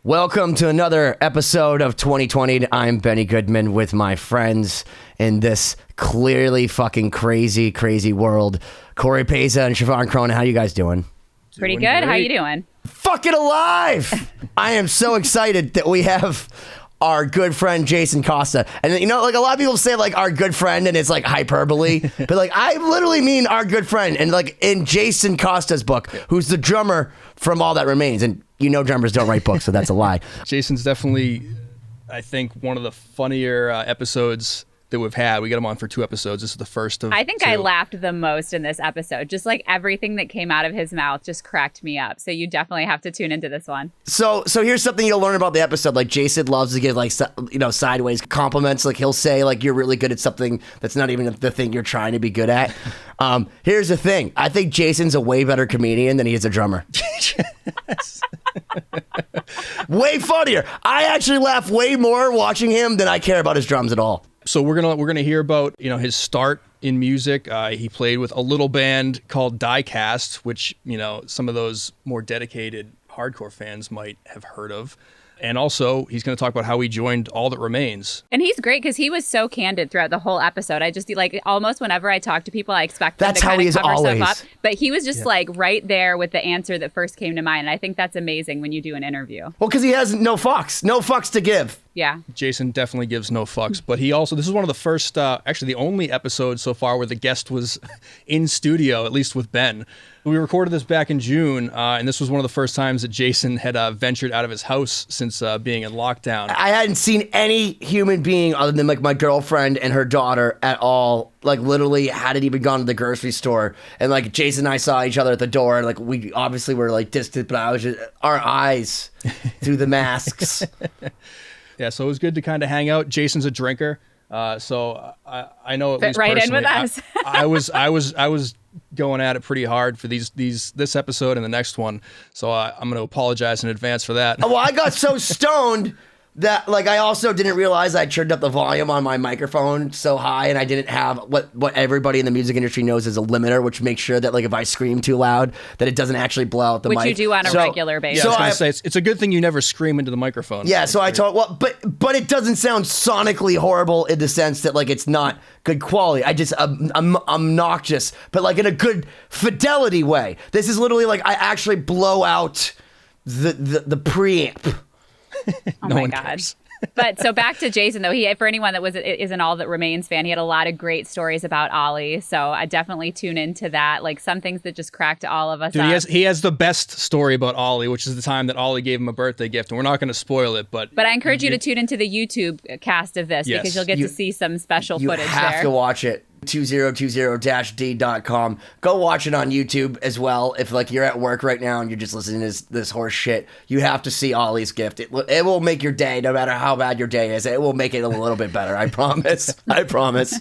Welcome to another episode of 2020. I'm Benny Goodman with my friends in this clearly fucking crazy, crazy world. Cory Peza and Siobhán Cronin, how you guys doing? Pretty good. Great. How you doing? Fucking alive! I am so excited that we have our good friend Jason Costa. And you know, like a lot of people say like our good friend and it's like hyperbole, but like I literally mean our good friend. And like in Jason Costa's book, who's the drummer from All That Remains, and you know drummers don't write books, so that's a lie. Jason's definitely, I think, one of the funnier episodes that we've had. We got him on for 2 episodes. This is the first of I think 2. I laughed the most in this episode. Just like everything that came out of his mouth just cracked me up. So you definitely have to tune into this one. So here's something you'll learn about the episode. Like Jason loves to give like, you know, sideways compliments. Like he'll say like you're really good at something that's not even the thing you're trying to be good at. Here's the thing. I think Jason's a way better comedian than he is a drummer. Way funnier. I actually laugh way more watching him than I care about his drums at all. So we're gonna hear about, you know, his start in music. He played with a little band called Diecast, which, you know, some of those more dedicated hardcore fans might have heard of. And also, he's going to talk about how he joined All That Remains. And he's great because he was so candid throughout the whole episode. I just like almost whenever I talk to people, I expect them to kind of cover stuff up. But he was just like right there with the answer that first came to mind. And I think that's amazing when you do an interview. Well, because he has no fucks to give. Yeah. Jason definitely gives no fucks. But he also, this is one of the first, actually the only episode so far where the guest was in studio, at least with Ben. We recorded this back in June, and this was one of the first times that Jason had ventured out of his house since being in lockdown. I hadn't seen any human being other than like my girlfriend and her daughter at all. Like literally hadn't even gone to the grocery store. And like Jason and I saw each other at the door. And like we obviously were like distant, but I was just our eyes through the masks. Yeah, so it was good to kind of hang out. Jason's a drinker, so I know at least right personally, in with us. I was going at it pretty hard for this episode and the next one, so I'm going to apologize in advance for that. Well, I got so stoned that like I also didn't realize I turned up the volume on my microphone so high, and I didn't have what everybody in the music industry knows is a limiter, which makes sure that like if I scream too loud, that it doesn't actually blow out the mic. Which you do on a regular basis. Yeah, I was going to say it's a good thing you never scream into the microphone. Yeah, so I told but it doesn't sound sonically horrible in the sense that like it's not good quality. I'm obnoxious, but like in a good fidelity way. This is literally like I actually blow out the preamp. Oh my God. But so back to Jason, though, for anyone that is an All That Remains fan, he had a lot of great stories about Oli. So I definitely tune into that. Like some things that just cracked all of us up. He has the best story about Oli, which is the time that Oli gave him a birthday gift. And we're not going to spoil it, but I encourage you to tune into the YouTube cast of this because you'll get to see some special footage there. You have to watch it. 2020-d.com. Go watch it on YouTube as well. If like you're at work right now and you're just listening to this horse shit, you have to see Oli's gift. It will make your day, no matter how bad your day is. It will make it a little bit better. I promise. I promise.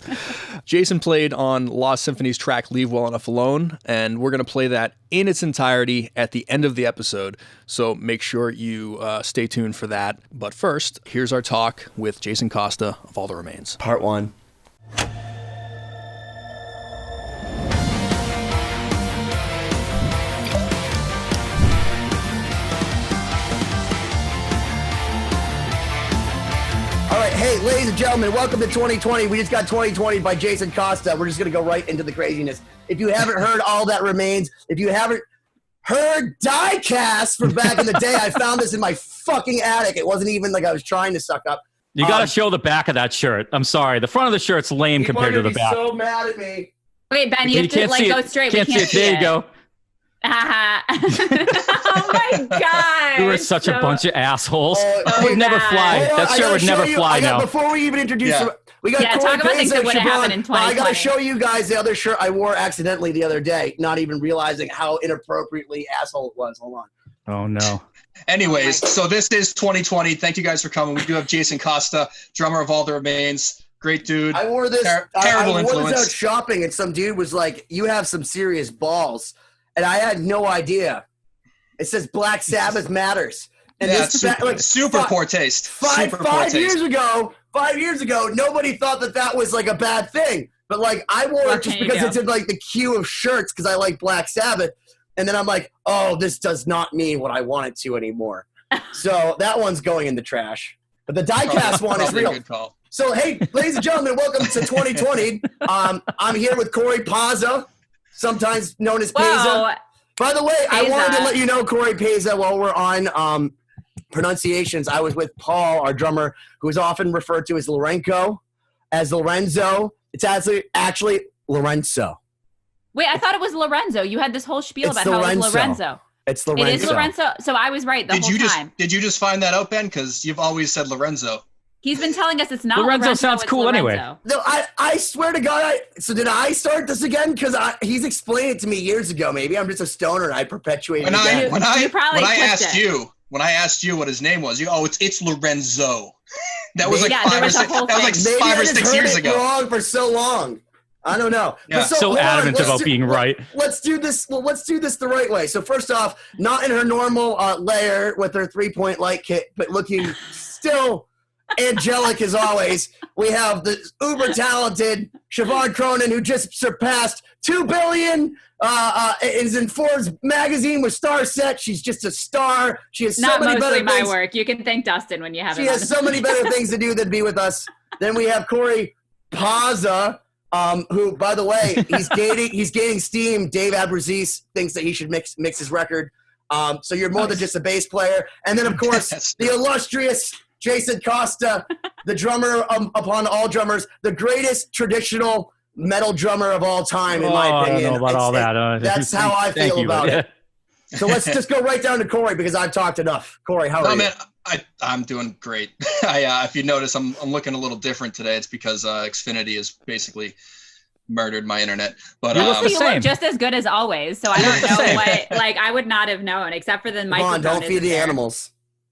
Jason played on Lost Symphony's track Leave Well Enough Alone, and we're going to play that in its entirety at the end of the episode. So make sure you stay tuned for that. But first, here's our talk with Jason Costa of All That Remains. Part 1. Hey, ladies and gentlemen, welcome to 2020. We just got 2020 by Jason Costa. We're just going to go right into the craziness. If you haven't heard All That Remains, if you haven't heard Diecast from back in the day, I found this in my fucking attic. It wasn't even like I was trying to suck up. You got to show the back of that shirt. I'm sorry. The front of the shirt's lame compared to the back. So mad at me. Wait, Ben, you have to like go straight. Can't see it. There you go. Oh my God. We were such a bunch of assholes. It would never fly. That shirt would never fly now. Before we even introduce we got talk about things that would have happened in 2020. I got to show you guys the other shirt I wore accidentally the other day, not even realizing how inappropriately asshole it was. Hold on. Oh, no. Anyways, so this is 2020. Thank you guys for coming. We do have Jason Costa, drummer of All That Remains. Great dude. I wore this. Terrible I influence. wore this out shopping, and some dude was like, "You have some serious balls," and I had no idea. It says Black Sabbath matters. And yeah, this super poor taste. Five years ago, nobody thought that was like a bad thing. But like I wore it just because it's in like the queue of shirts because I like Black Sabbath. And then I'm like, oh, this does not mean what I want it to anymore. So that one's going in the trash. But the Diecast one is real. Good call. So, hey, ladies and gentlemen, welcome to 2020. I'm here with Cory Pazza, sometimes known as Pazza. By the way, I wanted to let you know, Cory Pazza, while we're on pronunciations, I was with Paul, our drummer, who is often referred to as Lorenzo. It's actually Lorenzo. Wait, I thought it was Lorenzo. You had this whole spiel about how it was Lorenzo. It's Lorenzo. It is Lorenzo. So I was right the whole time. Did you just find that out, Ben? Because you've always said Lorenzo. He's been telling us it's not Lorenzo sounds cool Lorenzo. anyway. No, I swear to God. So did I start this again? Because he's explained it to me years ago. Maybe I'm just a stoner and I perpetuated it. When I asked you what his name was, it's Lorenzo. That was like 5 or 6 years ago. Wrong for so long. I don't know. Yeah. So adamant about being right. Let's do this. Well, let's do this the right way. So first off, not in her normal layer with her 3-point light kit, but looking still angelic as always. We have the uber talented Siobhán Cronin, who just surpassed 2 billion. Is in Forbes magazine with Star Set. She's just a star. She has so many better things. Not mostly my work. You can thank Dustin when you have. She has so many better things to do than be with us. Then we have Cory Pazza. Who, by the way, he's gaining steam. Dave Abruzzese thinks that he should mix his record. So you're more than just a bass player. And then, of course, the illustrious Jason Costa, the drummer upon all drummers, the greatest traditional metal drummer of all time, in my opinion. I don't know about all that. That's how I feel about it. So let's just go right down to Cory because I've talked enough. Cory, how are you? Man, I'm doing great. If you notice, I'm looking a little different today. It's because Xfinity has basically murdered my internet. But you look just as good as always. So I don't know what. Like I would not have known except for the microphone. Don't feed the animals.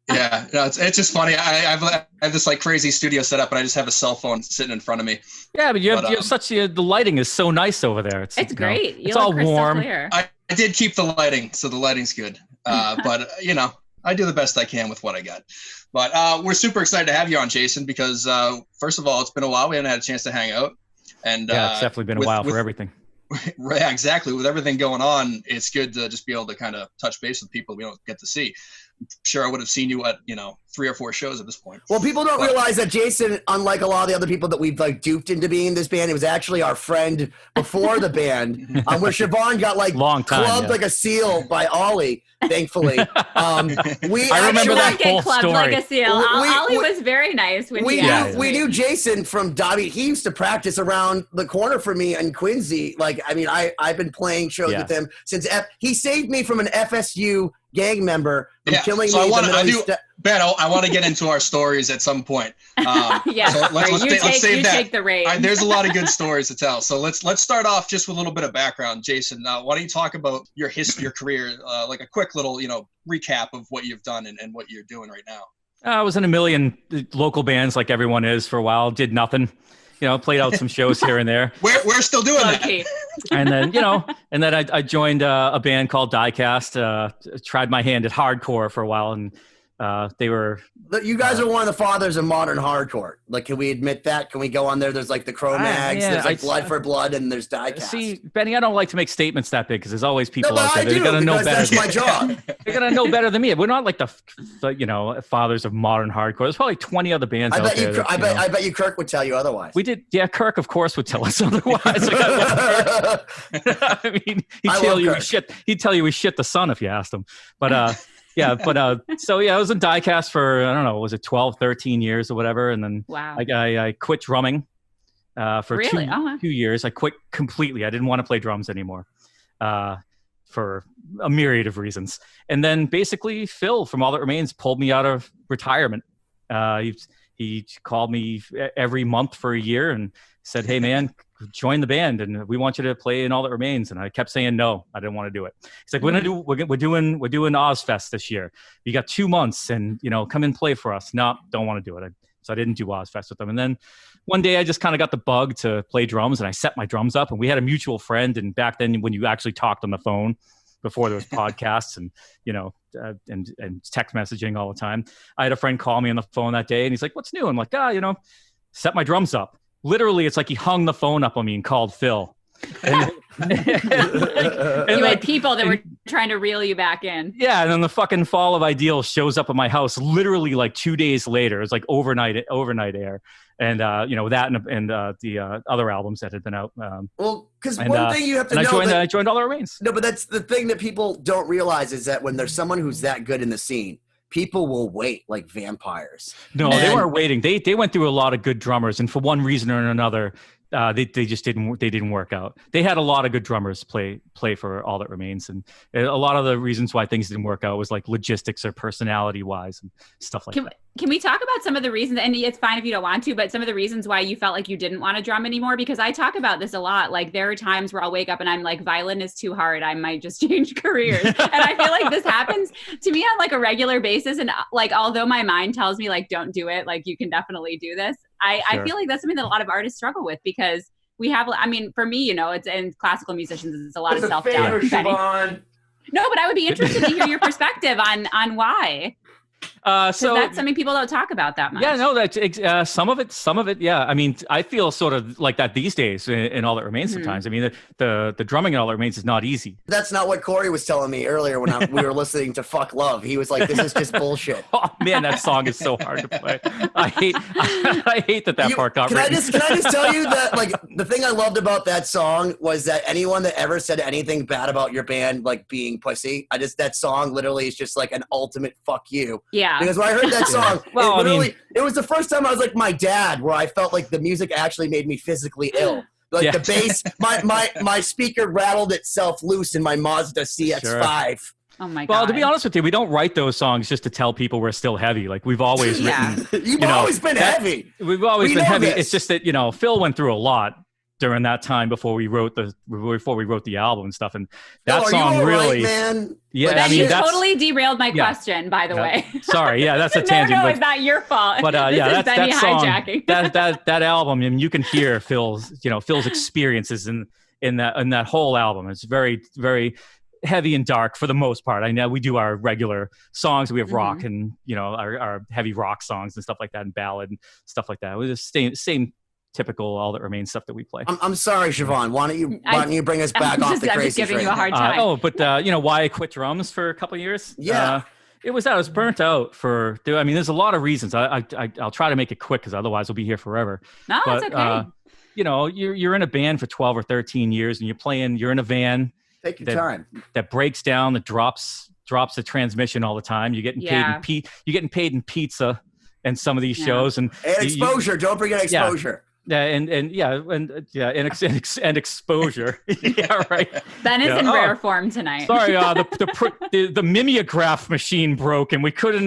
Yeah, no, it's just funny. I have this like crazy studio set up, and I just have a cell phone sitting in front of me. Yeah, but you have such the lighting is so nice over there. It's great. It's all warm. Clear. I did keep the lighting, so the lighting's good. But I do the best I can with what I got. But we're super excited to have you on, Jason, because first of all, it's been a while. We haven't had a chance to hang out. And yeah, it's definitely been a while for everything. Right, exactly. With everything going on, it's good to just be able to kind of touch base with people we don't get to see. I'm sure I would have seen you at 3 or 4 shows at this point. Well, people don't realize that Jason, unlike a lot of the other people that we've like duped into being in this band, it was actually our friend before the band, where Siobhán got clubbed like a seal by Oli. Thankfully, I remember that whole story. Like a seal. Oli was very nice when we knew Jason from Dobby. He used to practice around the corner for me in Quincy. I've been playing shows with him since he saved me from an FSU gang member from killing me. Ben, I want to get into our stories at some point. So let's save that. Take the reins. There's a lot of good stories to tell. So let's start off just with a little bit of background, Jason. Why don't you talk about your history, your career, like a quick little recap of what you've done and what you're doing right now. I was in a million local bands like everyone is for a while. Did nothing. Played out some shows here and there. We're still doing that. And then, I joined a band called Diecast. Tried my hand at hardcore for a while, and they were. You guys are one of the fathers of modern hardcore. Like, can we admit that? Can we go on there? There's like the Cro-Mags, there's Blood for Blood, and there's Diecast. See, Benny, I don't like to make statements that big because there's always people out there. They're gonna know better. That's my job. They're gonna know better than me. We're not like the fathers of modern hardcore. There's probably 20 other bands out there. I bet you Kirk would tell you otherwise. We did, yeah. Kirk, of course, would tell us otherwise. I mean, he'd tell you we shit the sun if you asked him. But I was in Diecast for, I don't know, was it 12, 13 years or whatever? And then I quit drumming for 2 years. I quit completely. I didn't want to play drums anymore for a myriad of reasons. And then basically Phil from All That Remains pulled me out of retirement. He called me every month for a year and said, "Hey, man, join the band and we want you to play in All That Remains." And I kept saying no, I didn't want to do it. He's like, we're doing Ozfest this year. You got 2 months and come and play for us. No, don't want to do it. So I didn't do Ozfest with them. And then one day I just kind of got the bug to play drums and I set my drums up, and we had a mutual friend. And back then when you actually talked on the phone before there was podcasts and and text messaging all the time, I had a friend call me on the phone that day and he's like, "What's new?" I'm like, set my drums up. Literally, it's like he hung the phone up on me and called Phil. And, you had people that were trying to reel you back in. Yeah, and then the fucking Fall of Ideal shows up at my house literally like 2 days later. It's like overnight air, and that and the other albums that had been out. Well, because one thing you have to know, I joined All That Remains. No, but that's the thing that people don't realize is that when there's someone who's that good in the scene, people will wait like vampires. No, they weren't waiting. They went through a lot of good drummers, and for one reason or another, they just didn't work out. They had a lot of good drummers play for All That Remains, and a lot of the reasons why things didn't work out was like logistics or personality wise and stuff like that. Can we talk about some of the reasons, and it's fine if you don't want to, but some of the reasons why you felt like you didn't want to drum anymore? Because I talk about this a lot. Like there are times where I'll wake up and I'm like, violin is too hard. I might just change careers. And I feel like this happens to me on like a regular basis. And like, although my mind tells me like, don't do it, like you can definitely do this. I feel like that's something that a lot of artists struggle with because we have, I mean, for me, it's in classical musicians, it's a lot of self-doubt. No, but I would be interested to hear your perspective on why. So that's something people don't talk about that much. Yeah, no, that's some of it. Yeah, I mean, I feel sort of like that these days in All That Remains. Sometimes, I mean, the drumming in All That Remains is not easy. That's not what Cory was telling me earlier when we were listening to "Fuck Love." He was like, "This is just bullshit." Oh man, that song is so hard to play. I hate that part got written. Can I just tell you that like the thing I loved about that song was that anyone that ever said anything bad about your band like being pussy, that song literally is just like an ultimate fuck you. Yeah. Because when I heard that song, it was the first time I was like my dad, where I felt like the music actually made me physically ill. Like the bass, my speaker rattled itself loose in my Mazda CX-5. Sure. Oh my God. Well, to be honest with you, we don't write those songs just to tell people we're still heavy. Like we've always written. You've always been heavy. We've always been heavy. This. It's just that Phil went through a lot during that time before we wrote the album and stuff, and that song really, man. Yeah, I mean, you totally derailed my question, by the way. Sorry, that's a tangent. No, it's not your fault. But that's that song, hijacking. that album, and you can hear Phil's experiences in that whole album. It's very, very heavy and dark for the most part. I know we do our regular songs. We have rock and our heavy rock songs and stuff like that, and ballad and stuff like that. It was the same typical All That Remains stuff that we play. I'm sorry, Siobhán. Why don't you bring us back off the crazy train? I'm just giving you a hard time. But why I quit drums for a couple of years? Yeah. I was burnt out there's a lot of reasons. I'll try to make it quick because otherwise we'll be here forever. No, it's okay. You're in a band for 12 or 13 years and you're in a van. Take your time. That breaks down, that drops the transmission all the time. You're getting paid in pizza and some of these shows and exposure. Don't forget exposure. And exposure. Yeah, right. Ben is in rare form tonight. Sorry, the mimeograph machine broke and we couldn't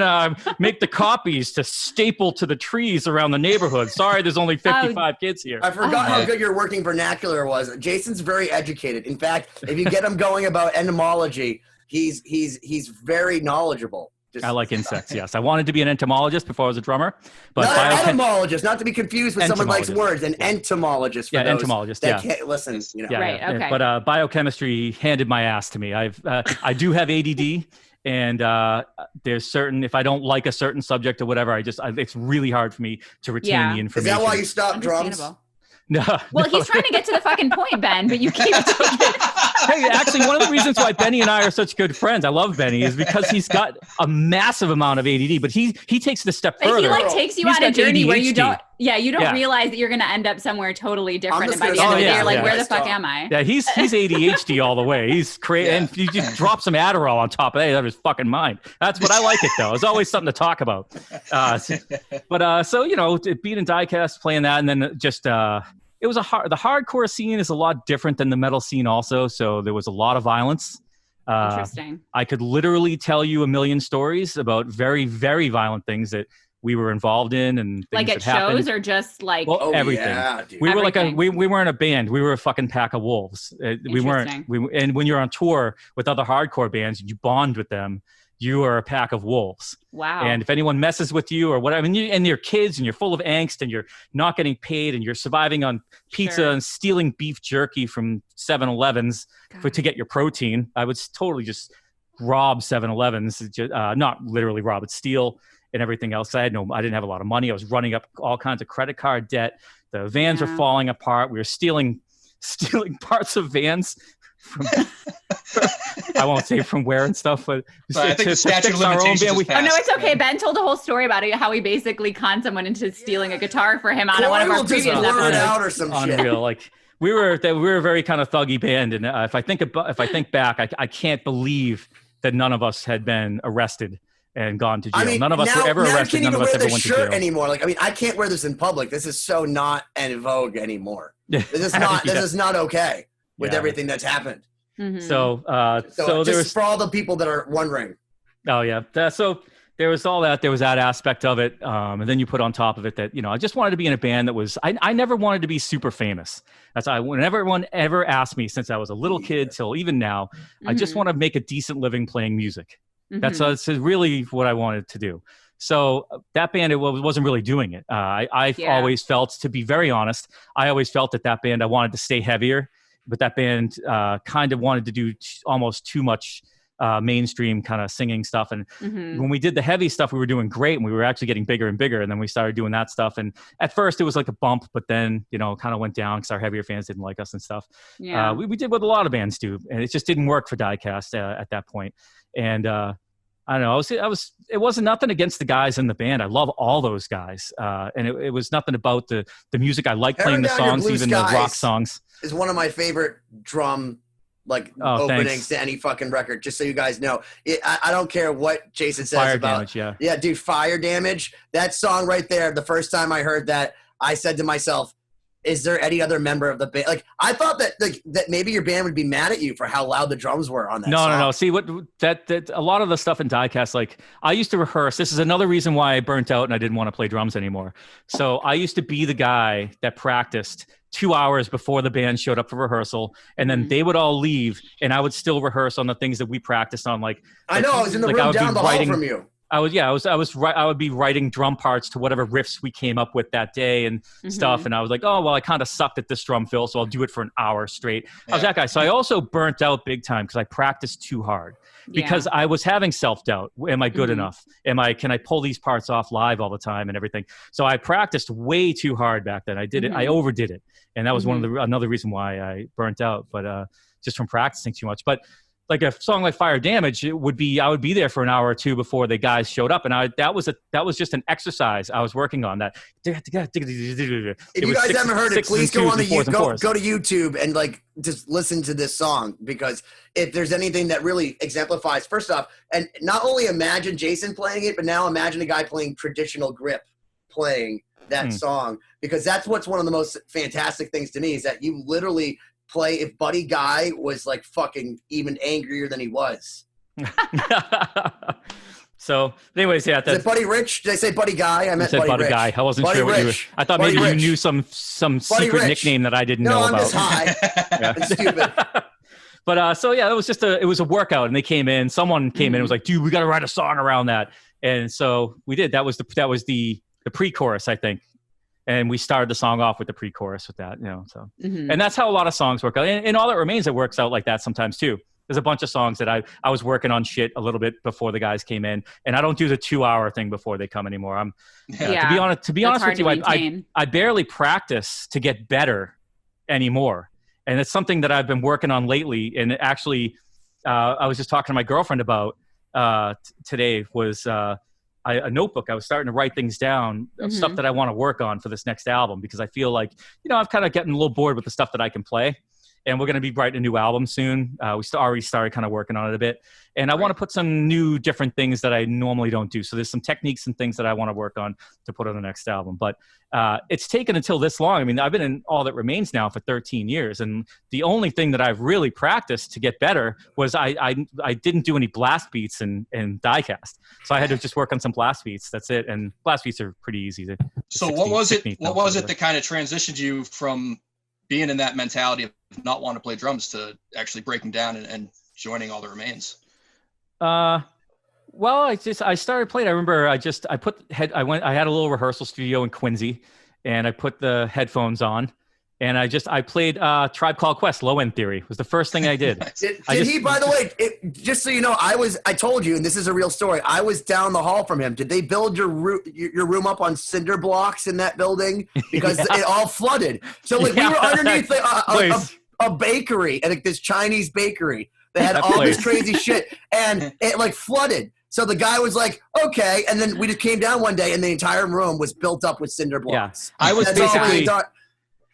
make the copies to staple to the trees around the neighborhood. Sorry, there's only 55 kids here. I forgot how good your working vernacular was. Jason's very educated. In fact, if you get him going about entomology, he's very knowledgeable. I like insects, yes. I wanted to be an entomologist before I was a drummer. But not an entomologist, not to be confused with someone who likes words. An entomologist. For those entomologist, that can't listen. Right, okay. But biochemistry handed my ass to me. I do have ADD, and there's certain, if I don't like a certain subject or whatever, it's really hard for me to retain the information. Is that why you stopped drums? No. Well, he's trying to get to the fucking point, Ben, but you keep Hey, actually, one of the reasons why Benny and I are such good friends, I love Benny, is because he's got a massive amount of ADD, but he takes it a step further. He takes you on a journey where you don't realize that you're going to end up somewhere totally different. And by the end of the day, you're like, where the fuck am I? Yeah, he's ADHD all the way. He's crazy. And you just drop some Adderall on top of that, out of his fucking mind. That's what I like it, though. There's always something to talk about. Being in Diecast, playing that, and then just... it was the hardcore scene is a lot different than the metal scene also. So there was a lot of violence. Interesting. I could literally tell you a million stories about very, very violent things that we were involved in and things like at that happened. shows or just like everything. Yeah, we were like we weren't a band. We were a fucking pack of wolves. We weren't. And when you're on tour with other hardcore bands, you bond with them. You are a pack of wolves. Wow. And if anyone messes with you or whatever, and you're kids and you're full of angst and you're not getting paid and you're surviving on pizza and stealing beef jerky from 7-Elevens to get your protein, I would totally just rob 7-Elevens, not literally rob, but steal and everything else. I didn't have a lot of money. I was running up all kinds of credit card debt. The vans were falling apart. We were stealing stealing parts of vans from I won't say from where and stuff, but I think the statute of limitations is passed. Oh no, it's okay. Ben told a whole story about it, how he basically conned someone into stealing a guitar for him on one of our previous episodes. Out or some Unreal. Shit. Like we were a very kind of thuggy band, and if I think back, I can't believe that none of us had been arrested and gone to jail. None of us were ever arrested. None of us ever went to jail anymore. Like, I mean, I can't wear this in public. This is so not en vogue anymore. This is not. This is not okay with everything that's happened. Mm-hmm. So there was for all the people that are wondering. Oh yeah. So there was all that. There was that aspect of it, and then you put on top of it that I just wanted to be in a band that was. I never wanted to be super famous. Whenever everyone ever asked me since I was a little kid till even now, I just want to make a decent living playing music. That's really what I wanted to do. So that band, it wasn't really doing it. I've always felt, to be very honest, I always felt that band, I wanted to stay heavier, but that band kind of wanted to do almost too much mainstream kind of singing stuff. And when we did the heavy stuff, we were doing great, and we were actually getting bigger and bigger. And then we started doing that stuff. And at first it was like a bump, but then, kind of went down because our heavier fans didn't like us and stuff. Yeah. We did what a lot of bands do, and it just didn't work for Diecast at that point. And I don't know. It wasn't nothing against the guys in the band. I love all those guys. And it was nothing about the music. I like playing the songs, even the rock songs. Is one of my favorite drum openings to any fucking record, just so you guys know. I don't care what Jason says Fire about Damage, yeah, dude, Fire Damage. That song right there, the first time I heard that, I said to myself, is there any other member of the band? Like, I thought that maybe your band would be mad at you for how loud the drums were on that song. No. See, that a lot of the stuff in Diecast, like, I used to rehearse. This is another reason why I burnt out and I didn't want to play drums anymore. So I used to be the guy that practiced 2 hours before the band showed up for rehearsal, and then they would all leave, and I would still rehearse on the things that we practiced on. I know, I was in the room down the hall from you. I would be writing drum parts to whatever riffs we came up with that day and stuff. And I was like, oh, well, I kind of sucked at this drum fill, so I'll do it for an hour straight. I was that guy. So I also burnt out big time because I practiced too hard because I was having self-doubt. Am I good enough? Can I pull these parts off live all the time and everything? So I practiced way too hard back then. I did it. I overdid it. And that was another reason why I burnt out, but just from practicing too much. But like a song like Fire Damage, I would be there for an hour or two before the guys showed up, and that was just an exercise I was working on. That if you guys haven't heard it, please go to YouTube and just listen to this song, because if there's anything that really exemplifies, first off, and not only imagine Jason playing it, but now imagine a guy playing traditional grip playing that song, because that's what's one of the most fantastic things to me, is that you literally play. If Buddy Guy was like fucking even angrier than he was. So anyways, Is it Buddy Rich? Did I say Buddy Guy? I meant Buddy Rich. Guy. I wasn't Buddy sure what Rich. I thought Buddy maybe Rich. You knew some secret Rich. Nickname that I didn't know about. No, I'm just high. I'm stupid. But so yeah, it was a workout, and they came in. Someone came in and was like, "Dude, we got to write a song around that." And so we did. That was the pre-chorus, I think. And we started the song off with the pre-chorus with that, so. And that's how a lot of songs work out. And All That Remains, it works out like that sometimes too. There's a bunch of songs that I was working on shit a little bit before the guys came in, and I don't do the 2-hour thing before they come anymore. To be honest with you, I barely practice to get better anymore. And it's something that I've been working on lately. And actually, I was just talking to my girlfriend about today was, a notebook. I was starting to write things down of stuff that I want to work on for this next album, because I feel like, I've kind of gotten a little bored with the stuff that I can play, and we're going to be writing a new album soon. We already started kind of working on it a bit, and I want to put some new different things that I normally don't do. So there's some techniques and things that I want to work on to put on the next album, but it's taken until this long. I mean, I've been in All That Remains now for 13 years, and the only thing that I've really practiced to get better was I didn't do any blast beats in Diecast, so I had to just work on some blast beats. That's it, and blast beats are pretty easy. So what was it that kind of transitioned you from being in that mentality of not wanting to play drums to actually breaking down and joining All That Remains? Well, I started playing. I remember I had a little rehearsal studio in Quincy, and I put the headphones on, And I played Tribe Called Quest, Low End Theory was the first thing I did. Did he, by the way, just so you know, I told you, and this is a real story, I was down the hall from him. Did they build your room up on cinder blocks in that building? Because it all flooded. So like we were underneath a bakery, and like this Chinese bakery. They had all this crazy shit, and it like flooded. So the guy was like, okay. And then we just came down one day, and the entire room was built up with cinder blocks. Yeah. I was basically...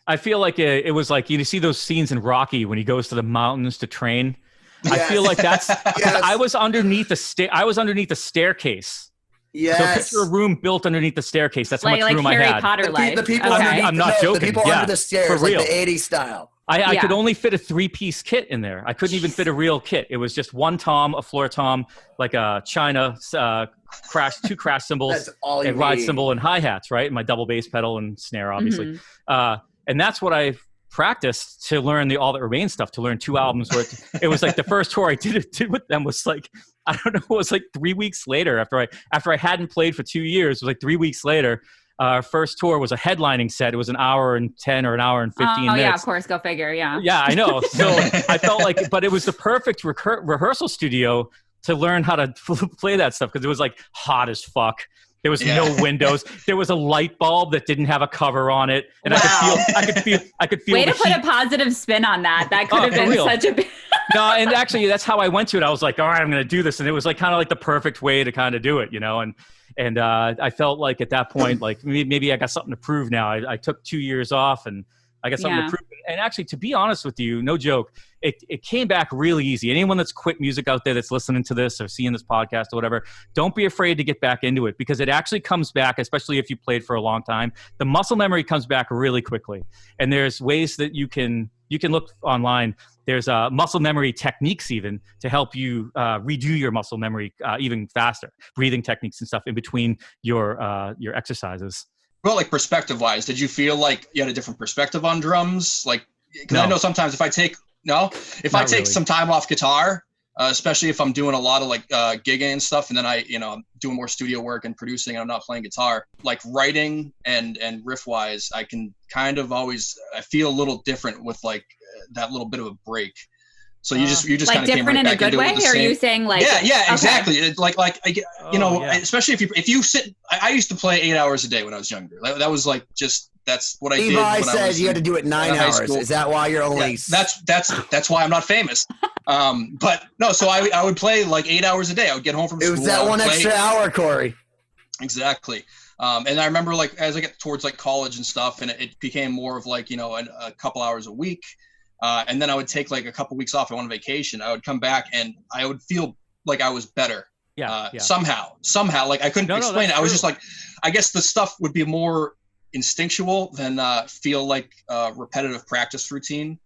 I feel like it was like, you see those scenes in Rocky when he goes to the mountains to train. Yes. I feel like that's. Yes. I was underneath the staircase. Yes. So picture a room built underneath the staircase. That's how much room Harry I had. Potter the people I'm not joking. The people under the stairs, like the 80s style. I could only fit a 3-piece kit in there. I couldn't even fit a real kit. It was just one tom, a floor tom, like a China two crash cymbals, a ride cymbal, and hi-hats, right? And my double bass pedal and snare, obviously. And that's what I practiced to learn all that remains stuff, to learn 2 albums worth. It was like the first tour I did with them was like, I don't know, it was like 3 weeks later after I hadn't played for 2 years. It was like 3 weeks later. Our first tour was a headlining set. It was an hour and 10 or an hour and 15 minutes. Oh, yeah, of course. Go figure. Yeah. Yeah, I know. So I felt like, but it was the perfect rehearsal studio to learn how to play that stuff because it was like hot as fuck. There was no windows. There was a light bulb that didn't have a cover on it, and I could feel. Way to put a positive spin on that. That could have been such a. No, and actually, that's how I went to it. I was like, all right, I'm going to do this, and it was like kind of like the perfect way to kind of do it, And I felt like at that point, like maybe I got something to prove now. I took 2 years off, and I got something to prove. And actually, to be honest with you, no joke, it came back really easy. Anyone that's quit music out there that's listening to this or seeing this podcast or whatever, don't be afraid to get back into it because it actually comes back, especially if you played for a long time. The muscle memory comes back really quickly. And there's ways that you can look online. There's muscle memory techniques even to help you redo your muscle memory even faster. Breathing techniques and stuff in between your exercises. Well, like perspective-wise, did you feel like you had a different perspective on drums? Like, because I know sometimes if I take some time off guitar, especially if I'm doing a lot of like gigging and stuff, and then I'm doing more studio work and producing, and I'm not playing guitar, like writing and riff-wise, I can kind of I feel a little different with like that little bit of a break. So you just like kind of different in a good way, or are you saying like exactly especially if you sit. I used to play 8 hours a day when I was younger. That was like that's what I did. Levi said you had to do it 9 hours. Is that why you're only? Yeah, that's why I'm not famous. But no, so I would play like 8 hours a day. I would get home from school. It was that one extra hour, Cory. Exactly. And I remember like as I get towards like college and stuff, and it became more of like a couple hours a week. And then I would take like a couple weeks off. I went on vacation. I would come back and I would feel like I was better. Somehow, like I couldn't explain it. I was just like, I guess the stuff would be more instinctual than feel like repetitive practice routine.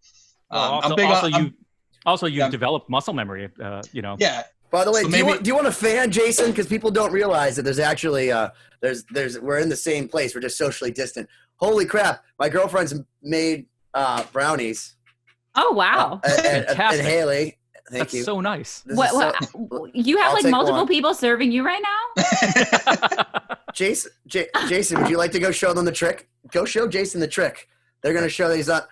I'm big you've developed muscle memory. Yeah. By the way, do you want a fan, Jason? Because people don't realize that there's actually we're in the same place. We're just socially distant. Holy crap! My girlfriend's made brownies. Oh wow! And Haley, thank you. That's so nice. What you have like multiple people serving you right now? Jason, would you like to go show them the trick? Go show Jason the trick. They're gonna show these up.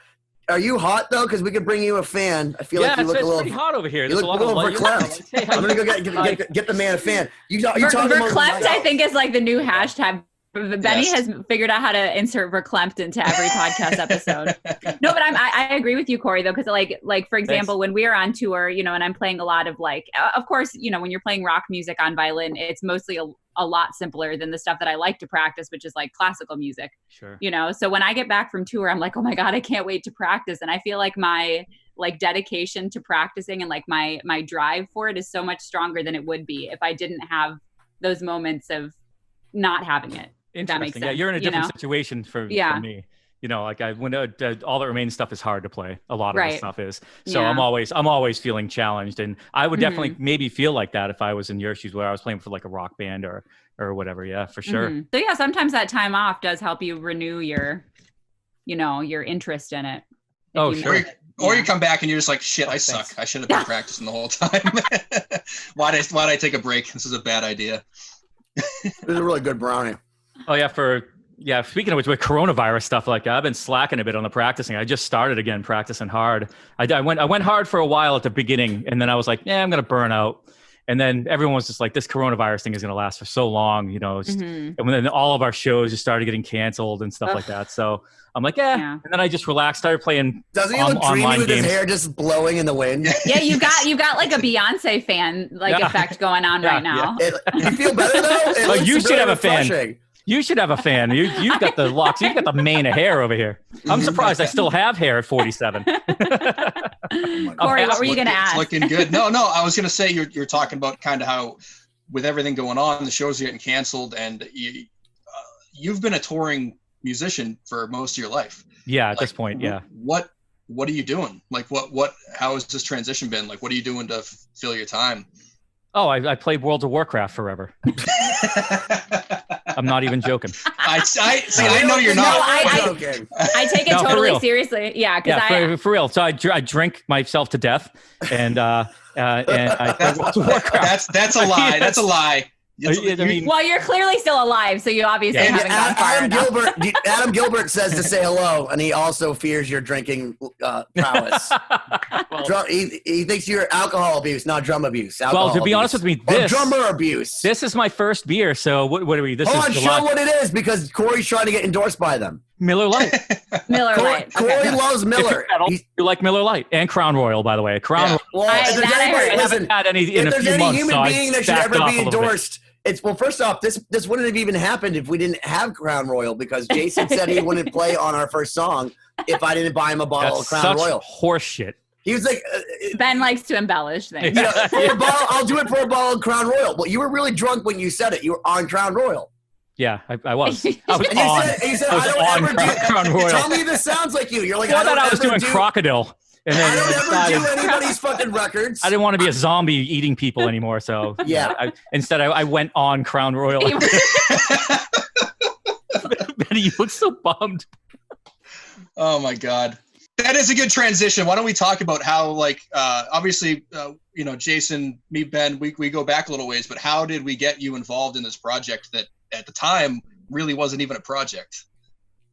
Are you hot though? Because we could bring you a fan. I feel like you look a little pretty hot over here. You look a little verklempt. I'm gonna go get the man a fan. Verklempt, I think, is like the new hashtag. Benny has figured out how to insert verklempt into every podcast episode. No, but I agree with you, Cory, though, because like for example, when we are on tour, and I'm playing a lot of like, of course, when you're playing rock music on violin, it's mostly a lot simpler than the stuff that I like to practice, which is like classical music. Sure. So when I get back from tour, I'm like, oh my God, I can't wait to practice. And I feel like my like dedication to practicing and like my drive for it is so much stronger than it would be if I didn't have those moments of not having it. That makes sense. Yeah, you're in a different situation for me. Like when all that remains stuff is hard to play. A lot of the stuff is. So I'm always feeling challenged, and I would definitely maybe feel like that if I was in your shoes, where I was playing for like a rock band or whatever. Yeah, for sure. Mm-hmm. So yeah, sometimes that time off does help you renew your interest in it. Oh, sure. Or you come back and you're just like, shit, I suck. I should have been practicing the whole time. Why'd I take a break? This is a bad idea. This is a really good brownie. Oh yeah, for Yeah, speaking of which, with coronavirus stuff like that, I've been slacking a bit on the practicing. I just started again practicing hard. I went hard for a while at the beginning, and then I was like, yeah, I'm gonna burn out. And then everyone was just like, this coronavirus thing is gonna last for so long, you know. And then all of our shows just started getting canceled and stuff like that. So I'm like, yeah. And then I just relaxed, started playing. Doesn't he look dreamy with his hair just blowing in the wind? Yeah, you got like a Beyonce fan effect going on right now. You feel better though? You should have a fan. You should have a fan. You've got the locks. You've got the mane of hair over here. I'm surprised I still have hair at 47. Cory, what were you going to ask? It's looking good. No, I was going to say you're talking about kind of how with everything going on, the shows are getting canceled, and you've been a touring musician for most of your life. Yeah, at this point, yeah. What are you doing? Like how has this transition been? Like, what are you doing to fill your time? Oh, I played World of Warcraft forever. I'm not even joking. I know you're not. I take it totally seriously. Yeah, because for real. So I drink myself to death, and I play World of Warcraft. That's a lie. That's a lie. Well, you're clearly still alive, so you obviously haven't gone far enough. Adam Gilbert says to say hello, and he also fears your drinking prowess. He thinks you're alcohol abuse, not drum abuse. Well, to be honest with me, drummer abuse. This is my first beer, so what are we? Hold on, show what it is, because Cory's trying to get endorsed by them. Miller Lite. Cory loves Miller. You like Miller Lite and Crown Royal, by the way. Crown Royal. Well, I haven't had any in a few months. If there's any human being that should ever be endorsed, first off, this wouldn't have even happened if we didn't have Crown Royal, because Jason said he wouldn't play on our first song if I didn't buy him a bottle of Crown Royal. Horse shit. He was like, Ben likes to embellish things. For a bottle, I'll do it for a bottle of Crown Royal. Well, you were really drunk when you said it. You were on Crown Royal. Yeah, I was. I was on Crown Royal. Tell me this sounds like you. You're like, I thought I was doing Crocodile. And then I don't ever do anybody's fucking records. I didn't want to be a zombie eating people anymore, so instead I went on Crown Royal. Benny, you look so bummed. Oh my God. That is a good transition. Why don't we talk about how, like, obviously, Jason, me, Ben, we go back a little ways, but how did we get you involved in this project that at the time really wasn't even a project?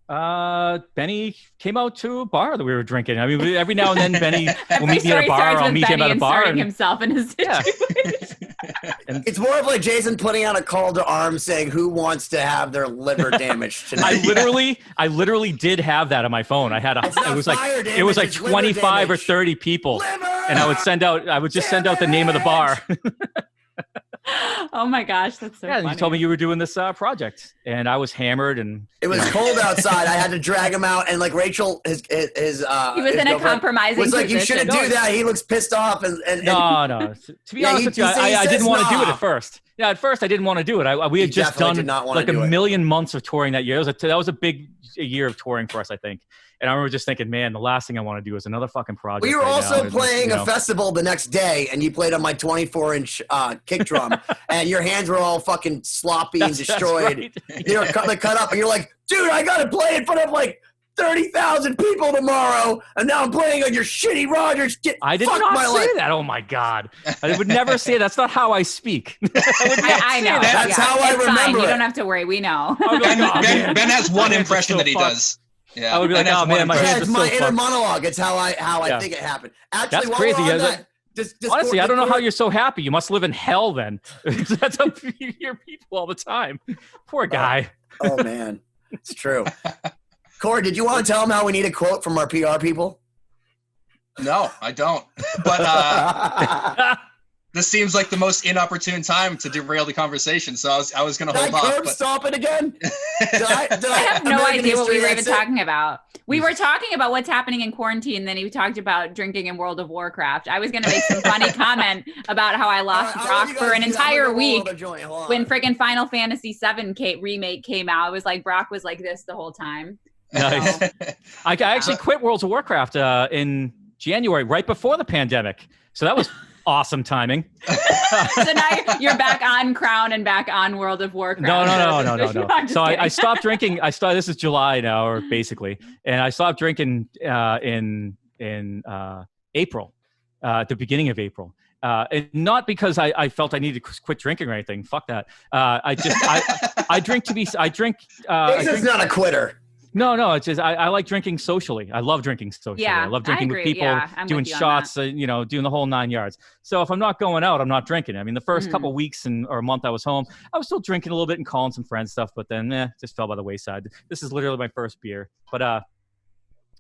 Benny came out to a bar that we were drinking. I mean, every now and then Benny will meet me at a bar. I'll meet him at a bar. And himself in his situation. It's more of like Jason putting out a call to arms saying who wants to have their liver damaged tonight. I literally did have that on my phone. I had it was like 25 or 30 people, and I would just send out the name of the bar. Oh my gosh, that's so funny. You told me you were doing this project, and I was hammered, and it was cold outside. I had to drag him out, and like Rachel, he was in a compromising was like, position. You shouldn't do that. He looks pissed off, and no. To be honest with you, I didn't want to do it at first. Yeah, at first I didn't want to do it. We had just done like a million months of touring that year. That was a big year of touring for us, I think. And I remember just thinking, man, the last thing I want to do is another fucking project. We were also playing a festival the next day, and you played on my 24-inch kick drum, and your hands were all fucking sloppy and destroyed. Right. They were cut up, and you're like, dude, I got to play in front of like 30,000 people tomorrow, and now I'm playing on your shitty Rogers. I did not say that. Oh my God, I would never say that. That's not how I speak. I know. That's how I remember. You don't have to worry. We know. Ben has one impression that he does. Yeah, I would be like, oh man, my hands are so my inner monologue. It's how I think it happened. Actually, that's crazy. Honestly, I don't know how you're so happy. You must live in hell then. That's how you hear people all the time. Poor guy. Oh man, it's true. Cory, did you want to tell him how we need a quote from our PR people? No, I don't. But this seems like the most inopportune time to derail the conversation, so I was going to hold off. Stop it again? I have no idea what we were even talking about. We were talking about what's happening in quarantine, then he talked about drinking in World of Warcraft. I was going to make some funny comment about how I lost Brock for an entire week when friggin' Final Fantasy VII remake came out. It was like Brock was like this the whole time. Nice. I actually quit World of Warcraft in January, right before the pandemic. So that was awesome timing. So now you're back on Crown and back on World of Warcraft. No. So I stopped drinking. This is July now, or basically, and I stopped drinking in April, at the beginning of April. And not because I felt I needed to quit drinking or anything. Fuck that. I drink to be. Jason's not a quitter. No. It's just I like drinking socially. I love drinking socially. Yeah, I love drinking with people, doing shots, doing the whole 9 yards. So if I'm not going out, I'm not drinking. I mean, the first couple weeks or a month I was home, I was still drinking a little bit and calling some friends stuff, but then just fell by the wayside. This is literally my first beer. But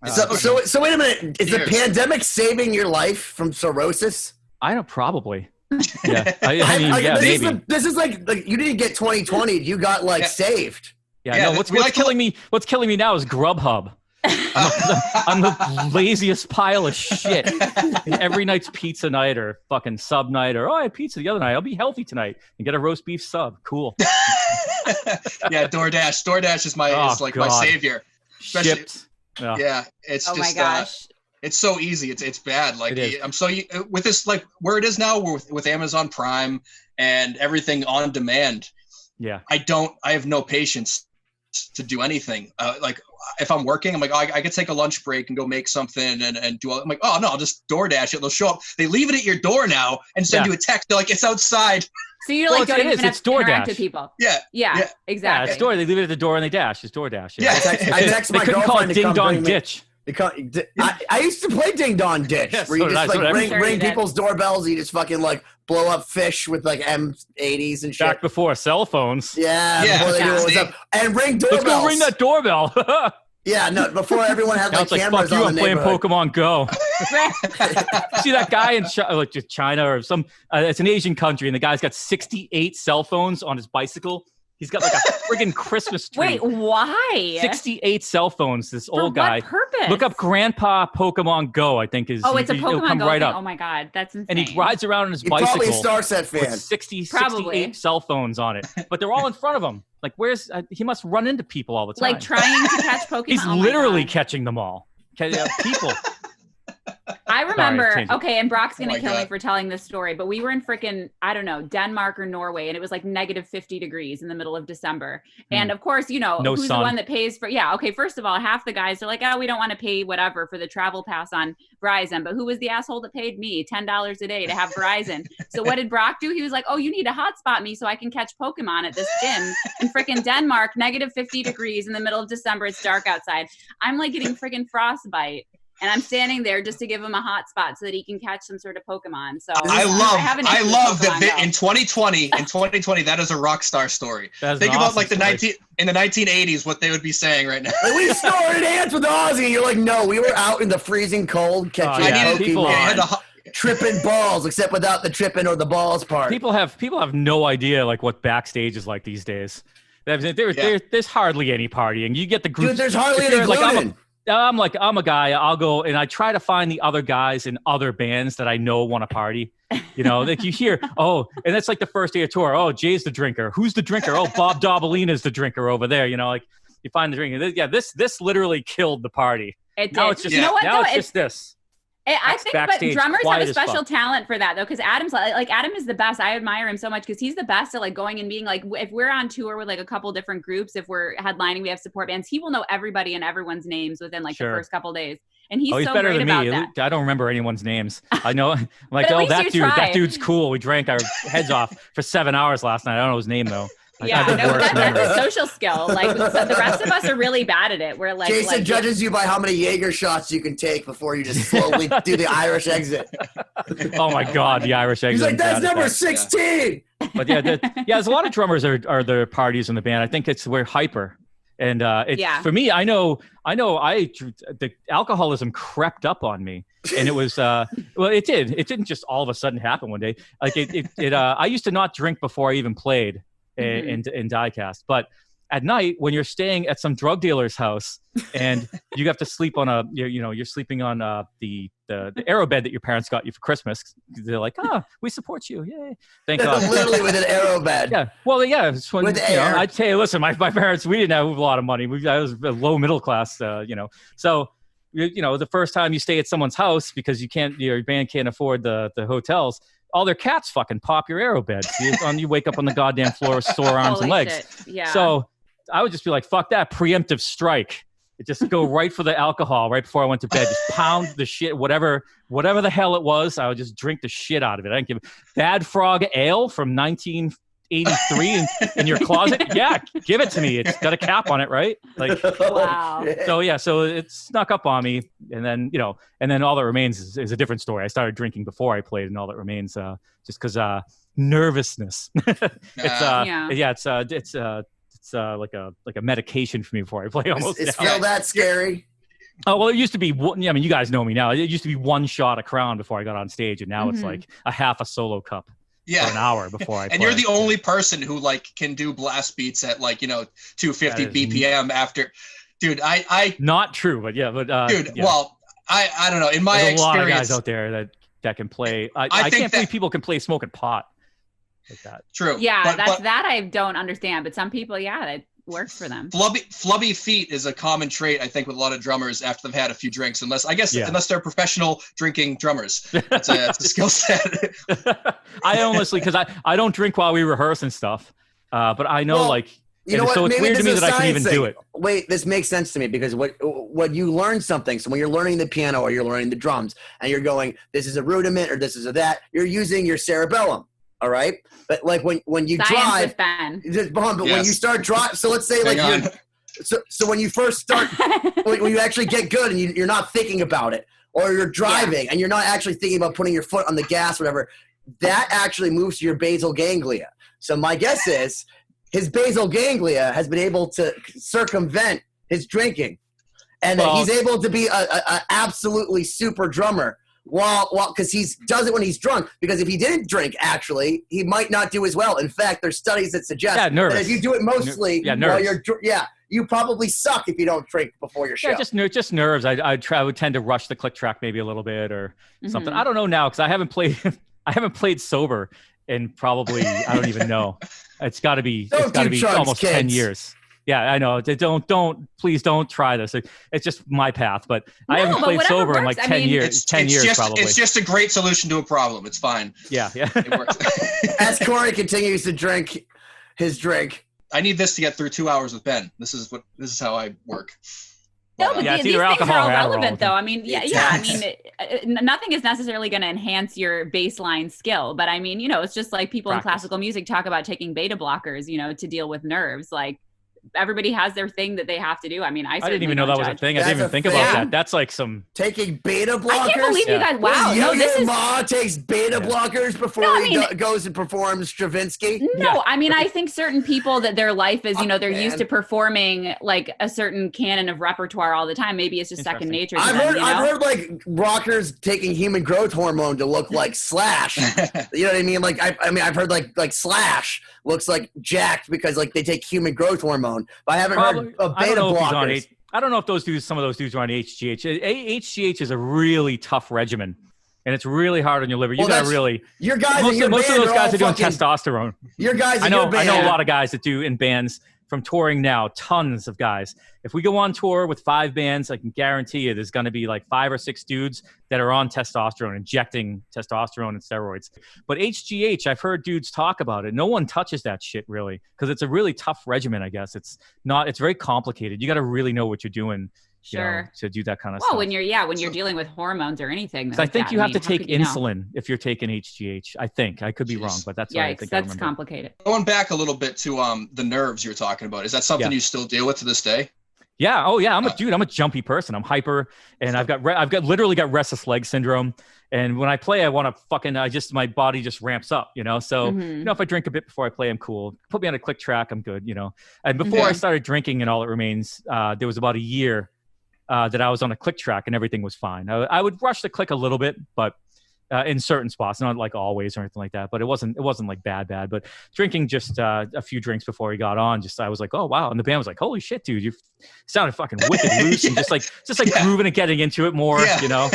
so wait a minute. Is the pandemic saving your life from cirrhosis? I don't probably. Yeah, I mean, maybe. This is like you didn't get 2020. You got saved. Yeah, no. What's killing me? What's killing me now is Grubhub. I'm the laziest pile of shit. Every night's pizza night or fucking sub night or I had pizza the other night. I'll be healthy tonight and get a roast beef sub. Cool. Yeah, DoorDash. DoorDash is my savior. Especially, shipped. Yeah, it's just. My gosh. It's so easy. It's bad. Like with this, like where it is now, with Amazon Prime and everything on demand. Yeah. I have no patience to do anything. Like if I'm working, I'm like, I could take a lunch break and go make something and do all. I'm like, oh no, I'll just DoorDash it. They'll show up. They leave it at your door now and send you a text. They're like, it's outside. So you don't even have to interact with people. Yeah, exactly. Yeah, it's They leave it at the door and they dash. It's DoorDash. Yeah. I text my girlfriend to Ding Dong Ditch. Because I used to play Ding Dong Ditch, where you just ring people's doorbells. You just fucking blow up fish with M80s and shit. Back before cell phones. Yeah. Before they knew what was up. And ring doorbells. Let's go ring that doorbell. Yeah, no. Before everyone had cameras on the I'm playing Pokemon Go. See that guy in China or some? It's an Asian country, and the guy's got 68 cell phones on his bicycle. He's got a friggin' Christmas tree. Wait, why? 68 cell phones, this old guy. For what purpose? Look up Grandpa Pokemon Go, I think is. Oh, it's a Pokemon Go thing? Up. Oh my God, that's insane. And he rides around on his bicycle. Probably a Starset fan. With 68 cell phones on it. But they're all in front of him. He must run into people all the time. Trying to catch Pokemon. He's literally catching them all. People. I remember, and Brock's going to kill me for telling this story, but we were in frickin', I don't know, Denmark or Norway, and it was negative 50 degrees in the middle of December. And of course, who's the one that pays for, first of all, half the guys are like, oh, we don't want to pay whatever for the travel pass on Verizon, but who was the asshole that paid me $10 a day to have Verizon? So what did Brock do? He was like, oh, you need to hotspot me so I can catch Pokemon at this gym in frickin' Denmark, negative 50 degrees in the middle of December. It's dark outside. I'm getting frickin' frostbite. And I'm standing there just to give him a hot spot so that he can catch some sort of Pokemon. So I love that in 2020, that is a rock star story. Think about the 1980s, what they would be saying right now. We snorted ants with Ozzy. You're like, no, we were out in the freezing cold catching Pokemon. Tripping balls, except without the tripping or the balls part. People have no idea what backstage is like these days. There's hardly any partying. You get the group. Dude, there's hardly any gluten. I'm a guy. I'll go and I try to find the other guys in other bands that I know want to party. You hear, and that's the first day of tour. Oh, Jay's the drinker. Who's the drinker? Oh, Bob Dobalina's the drinker over there. You find the drinker. Yeah, this literally killed the party. It did. Now it's just, it's just this. I think, but drummers have a special talent for that, though, because Adam's Adam is the best. I admire him so much because he's the best at going and being if we're on tour with a couple different groups, if we're headlining, we have support bands. He will know everybody and everyone's names within the first couple days, and he's so better great than about me. that. I don't remember anyone's names. I know, that dude's cool. We drank our heads off for 7 hours last night. I don't know his name though. Yeah, that's a social skill. So the rest of us are really bad at it. We're Jason judges you by how many Jaeger shots you can take before you just slowly do the Irish exit. Oh my God, the Irish exit. He's like, that's number 16. Yeah. But there's a lot of drummers are the parties in the band. I think we're hyper. And for me, I know the alcoholism crept up on me, and it was it didn't just all of a sudden happen one day. I used to not drink before I even played. In Diecast, but at night when you're staying at some drug dealer's house and you have to sleep on you're sleeping on the aero bed that your parents got you for Christmas. They're like, we support you, yay! Thank God. Literally with an aero bed. Yeah, well, yeah. It's when, with air. I'd say, listen, my parents, we didn't have a lot of money. I was low middle class, so. The first time you stay at someone's house because your band can't afford the hotels. All their cats fucking pop your aero bed. You wake up on the goddamn floor with sore arms and legs. Shit. Yeah. So I would just be like, fuck that, preemptive strike. just go right for the alcohol right before I went to bed. Just pound the shit, whatever the hell it was. I would just drink the shit out of it. I didn't give Bad Frog Ale from 1983 in your closet. Yeah, give it to me. It's got a cap on it, right? Like, wow. So it snuck up on me, and then All That Remains is a different story. I started drinking before I played, and All That Remains just because nervousness. It's like a medication for me before I play. Almost. Is feel that scary? Oh, well, it used to be, I mean, you guys know me now. It used to be one shot of Crown before I got on stage, and now it's like a half a solo cup for an hour before I play. And you're the only person who like can do blast beats at 250 BPM after. Dude, I not true, but well, I don't know. In my There's experience, a lot of guys out there that can play. I can't believe people can play smoking pot like that. True. Yeah, that I don't understand, but some people, that works for them. Flubby feet is a common trait, I think, with a lot of drummers after they've had a few drinks, unless they're professional drinking drummers. It's a skill set. I honestly, because I don't drink while we rehearse and stuff, but I know so it's weird to me that I can even do it. Wait, this makes sense to me because when you learn something, so when you're learning the piano or you're learning the drums and you're going, this is a rudiment or this is a that, you're using your cerebellum. All right, but like when you drive, when you start drive, so let's say so when you first start, when you actually get good and you're not thinking about it, or you're driving and you're not actually thinking about putting your foot on the gas, whatever, that actually moves to your basal ganglia. So my guess is his basal ganglia has been able to circumvent his drinking, and that he's able to be a absolutely super drummer. Well, because he does it when he's drunk. Because if he didn't drink, actually, he might not do as well. In fact, there's studies that suggest that if you do it mostly while you probably suck if you don't drink before your show. Yeah, just nerves. I would tend to rush the click track maybe a little bit or something. I don't know now because I haven't played sober in probably I don't even know. It's got to be almost 10 years. Yeah, I know. Please don't try this. It's just my path, but I haven't played sober in like 10 years. 10 years probably. It's just a great solution to a problem. It's fine. Yeah. It works. As Cory continues to drink his drink. I need this to get through 2 hours with Ben. This is how I work. No, but these things are all relevant, though. I mean, nothing is necessarily going to enhance your baseline skill, but I mean, it's just like people in classical music talk about taking beta blockers, to deal with nerves, like. Everybody has their thing that they have to do. I mean, I didn't even know that was a thing. I didn't even think about that. That's like some taking beta blockers. I can't believe you guys. Wow, Yo-Yo Ma takes beta blockers before he goes and performs Stravinsky. No, I mean, I think certain people that their life is, they're used to performing like a certain canon of repertoire all the time. Maybe it's just second nature. I've heard like rockers taking human growth hormone to look like Slash. You know what I mean? Like I've heard like Slash looks like jacked because like they take human growth hormone. But I haven't heard of beta blockers. I don't know if some of those dudes are on HGH. HGH is a really tough regimen, and it's really hard on your liver. You got to really. Your guys, most of those guys are doing testosterone. Your guys, I know a lot of guys that do in bands from touring now. Tons of guys. If we go on tour with 5 bands, I can guarantee you there's going to be like 5 or 6 dudes that are on testosterone, injecting testosterone and steroids. But HGH, I've heard dudes talk about it. No one touches that shit really because it's a really tough regimen, I guess. It's very complicated. You got to really know what you're doing. To do that kind of stuff. Well, when you're dealing with hormones or anything. Like I think you have to take insulin if you're taking HGH. I think I could be wrong, but that's what I think. That's complicated. Going back a little bit to the nerves you're talking about. Is that something you still deal with to this day? Yeah. Oh yeah. I'm a jumpy person. I'm hyper, and I've literally got restless leg syndrome. And when I play, I want to my body just ramps up, So, if I drink a bit before I play, I'm cool. Put me on a click track, I'm good, And before I started drinking and All That Remains, there was about a year that I was on a click track and everything was fine. I would rush the click a little bit, but in certain spots, not like always or anything like that. But it wasn't like bad. But drinking just a few drinks before he got on, I was like, oh wow, and the band was like, holy shit, dude, you sounded fucking wicked loose and just like grooving and getting into it more, So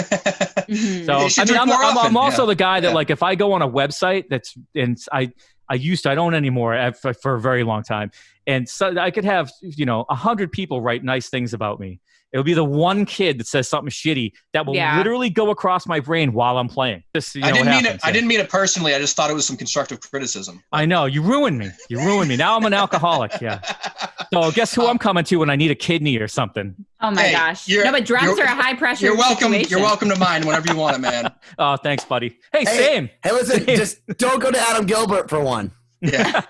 I'm also the guy that like if I go on a website I don't anymore for a very long time, and so I could have 100 people write nice things about me. It'll be the one kid that says something shitty that will literally go across my brain while I'm playing. I didn't mean it personally. I just thought it was some constructive criticism. I know. You ruined me. Now I'm an alcoholic. Yeah. So guess who I'm coming to when I need a kidney or something? Oh my gosh. No, but drums are a high pressure You're welcome. situation. You're welcome to mine whenever you want it, man. Oh, thanks, buddy. Hey, same. Hey, listen, just don't go to Adam Gilbert for one. Yeah.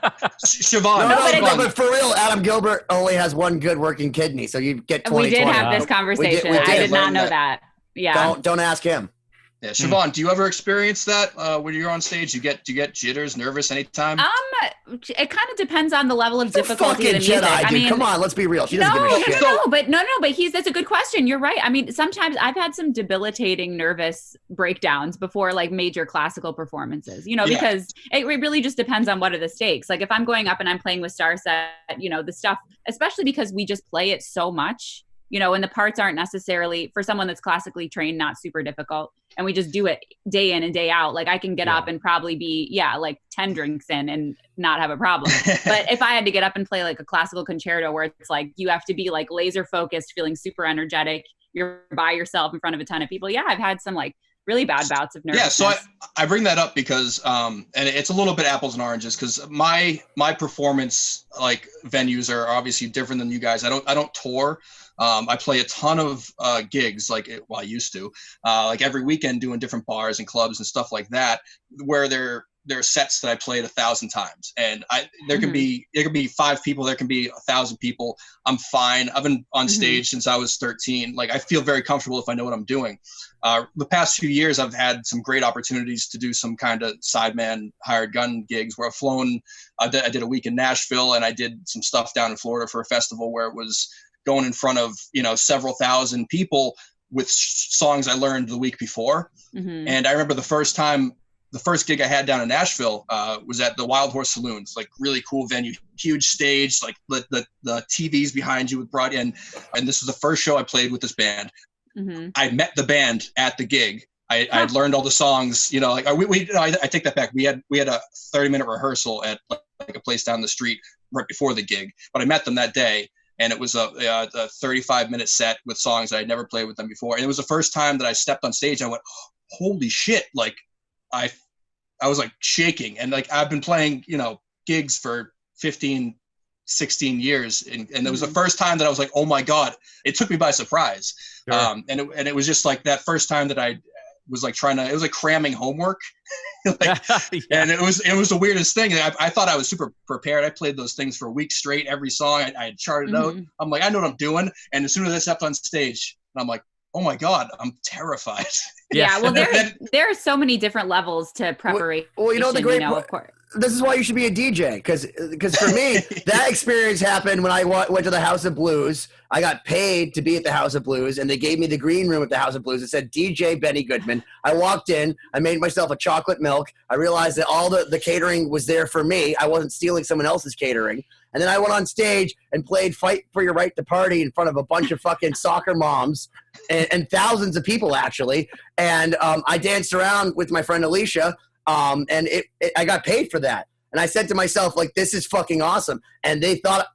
Siobhán. No, but for real, Adam Gilbert only has one good working kidney, so you get 20. We did have this conversation. I did not know that. Yeah. Don't ask him. Yeah, Siobhán, do you ever experience that when you're on stage? Do you get jitters, nervous anytime? It kind of depends on the level of difficulty of the music. I mean, come on, let's be real. She doesn't give a shit. But that's a good question. You're right. I mean, sometimes I've had some debilitating nervous breakdowns before like major classical performances, because it really just depends on what are the stakes. Like if I'm going up and I'm playing with Starset, the stuff, especially because we just play it so much, and the parts aren't necessarily, for someone that's classically trained, not super difficult. And we just do it day in and day out. Like I can get up and probably be, like 10 drinks in and not have a problem. But if I had to get up and play like a classical concerto where it's like, you have to be like laser focused, feeling super energetic, you're by yourself in front of a ton of people. Yeah, I've had some like really bad bouts of nervousness. Yeah, so I bring that up because, and it's a little bit apples and oranges because my performance like venues are obviously different than you guys. I don't tour. I play a ton of gigs, I used to, like every weekend doing different bars and clubs and stuff like that, where there are sets that I played 1,000 times, and there can be 5 people, there can be 1,000 people. I'm fine. I've been on stage since I was 13. Like I feel very comfortable if I know what I'm doing. The past few years, I've had some great opportunities to do some kind of sideman hired gun gigs where I've flown. I did a week in Nashville, and I did some stuff down in Florida for a festival where it was going in front of several thousand people with songs I learned the week before. And I remember the first gig I had down in Nashville was at the Wild Horse Saloon. It's like really cool venue, huge stage, like the TVs behind you with brought in. And this was the first show I played with this band. I met the band at the gig. I had learned all the songs, I take that back. We had a 30-minute rehearsal at like a place down the street right before the gig, but I met them that day. And it was a 35-minute set with songs that I'd never played with them before. And it was the first time that I stepped on stage. And I went, holy shit. Like I was like shaking. And like, I've been playing, gigs for 15, 16 years. And it was the first time that I was like, oh my God, it took me by surprise. Sure. And it was just like that first time that I was like it was like cramming homework. And it was the weirdest thing. I thought I was super prepared. I played those things for a week straight, every song I had charted out. I'm like, I know what I'm doing. And as soon as I stepped on stage, I'm like, oh my God, I'm terrified. Yeah. Well, there are so many different levels to preparation. Well, the great of course. This is why you should be a DJ, because for me, that experience happened when I went to the House of Blues. I got paid to be at the House of Blues, and they gave me the green room at the House of Blues. It said DJ Benny Goodman. I walked in. I made myself a chocolate milk. I realized that all the catering was there for me. I wasn't stealing someone else's catering. And then I went on stage and played Fight for Your Right to Party in front of a bunch of fucking soccer moms and thousands of people, actually. And I danced around with my friend Alicia. And I got paid for that. And I said to myself, like, this is fucking awesome. And they thought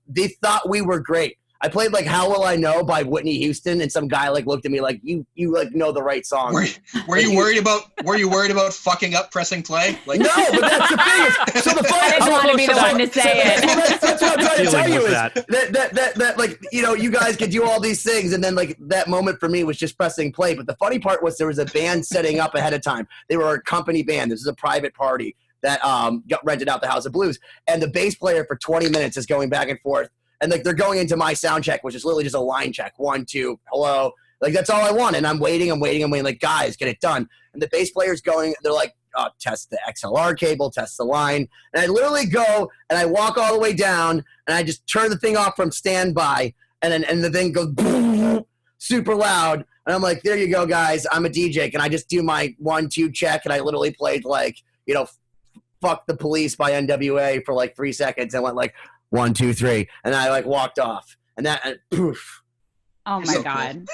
we were great. I played like How Will I Know by Whitney Houston, and some guy like looked at me like, you like know the right song. Were you worried about fucking up pressing play? Like, no, but that's the thing. So the I didn't want to be the one to say it. That's what I'm trying to tell you is that like, you guys could do all these things, and then like that moment for me was just pressing play. But the funny part was there was a band setting up ahead of time. They were a company band. This is a private party that got rented out the House of Blues, and the bass player for 20 minutes is going back and forth. And like they're going into my sound check, which is literally just a line check. 1, 2, hello. Like that's all I want. And I'm waiting. Like, guys, get it done. And the bass player's going, they're like, test the XLR cable, test the line. And I literally go and I walk all the way down and I just turn the thing off from standby. And the thing goes boom, super loud. And I'm like, there you go, guys. I'm a DJ. Can I just do my 1, 2 check? And I literally played like, Fuck the Police by NWA for like 3 seconds. And went like, 1, 2, 3, and I like walked off, and poof. Oh my God.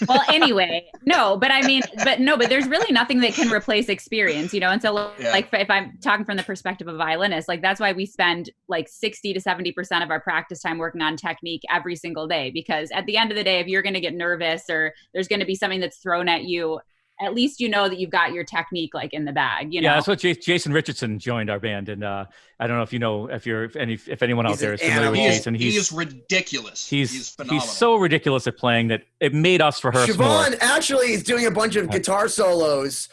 Well, anyway, but there's really nothing that can replace experience, and so like if I'm talking from the perspective of a violinist, like that's why we spend like 60 to 70% of our practice time working on technique every single day, because at the end of the day, if you're going to get nervous or there's going to be something that's thrown at you, at least you know that you've got your technique like in the bag. You know? Yeah, that's what Jason Richardson joined our band, and I don't know if you know if anyone out there is familiar with Jason. He is ridiculous. He's phenomenal. He's so ridiculous at playing that it made us rehearse Siobhán more. actually is doing a bunch of guitar solos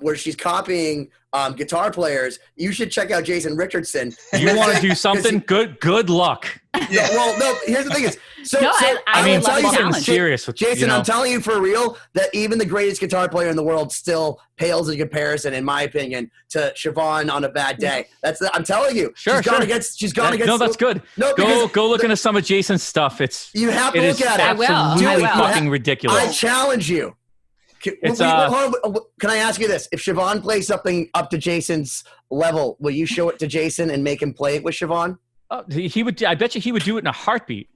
where she's copying guitar players. You should check out Jason Richardson. You want to do something? Good luck. Yeah. No, here's the thing is, I'm serious with Jason, I'm telling you for real that even the greatest guitar player in the world still pales in comparison, in my opinion, to Siobhán on a bad day. I'm telling you. She's gone against. No, that's good. No, go look into some of Jason's stuff. You have to look at it. I will. Absolutely fucking ridiculous. I challenge you. Can I ask you this? If Siobhán plays something up to Jason's level, will you show it to Jason and make him play it with Siobhán? He would. I bet you he would do it in a heartbeat.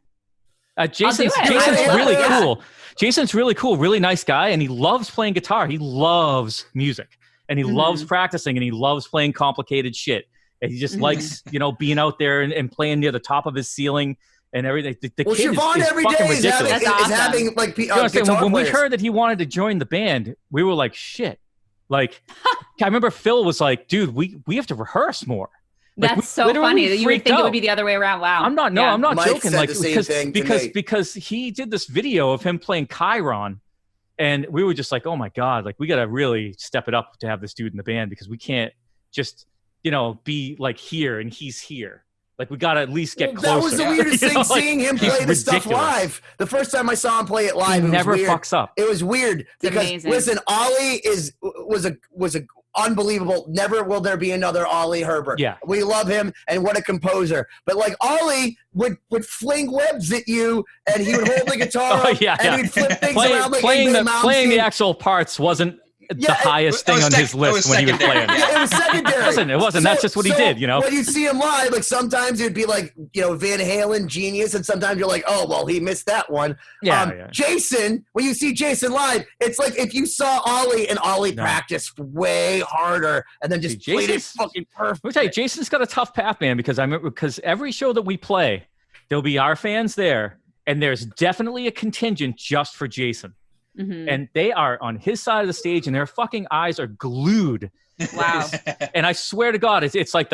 Jason's really cool. Jason's really cool, really nice guy, and he loves playing guitar. He loves music, and he loves practicing, and he loves playing complicated shit. And he just likes, being out there and playing near the top of his ceiling and everything. The kid Siobhán is every fucking day is having like guitar when players. we heard that he wanted to join the band, we were like, shit. Like, I remember Phil was like, dude, we have to rehearse more. That's so funny that you would think it would be the other way around. Wow. I'm not Mike joking. Like because he did this video of him playing Chiron, and we were just like, oh my God, like we got to really step it up to have this dude in the band, because we can't just, be like here and he's here. Like we got to at least get closer. That was the weirdest thing, seeing him play the stuff live. The first time I saw him play it live, he never was fucks up. It was weird because listen, Oli was a unbelievable. Never will there be another Oli Herbert. Yeah, we love him, and what a composer. But like Oli would fling webs at you, and he would hold the guitar and he'd flip things around like playing the actual parts wasn't the highest thing on his list when he was playing. Yeah, it was secondary. It wasn't. That's just what he did, When you see him live, like sometimes it'd be like, Van Halen genius, and sometimes you're like, oh, well, he missed that one. Jason, when you see Jason live, it's like if you saw Oli and Oli practiced way harder and then just played it fucking perfect. Let me tell you, Jason's got a tough path, man, because every show that we play, there'll be our fans there, and there's definitely a contingent just for Jason. Mm-hmm. And they are on his side of the stage, and their fucking eyes are glued. Wow. And I swear to God, it's like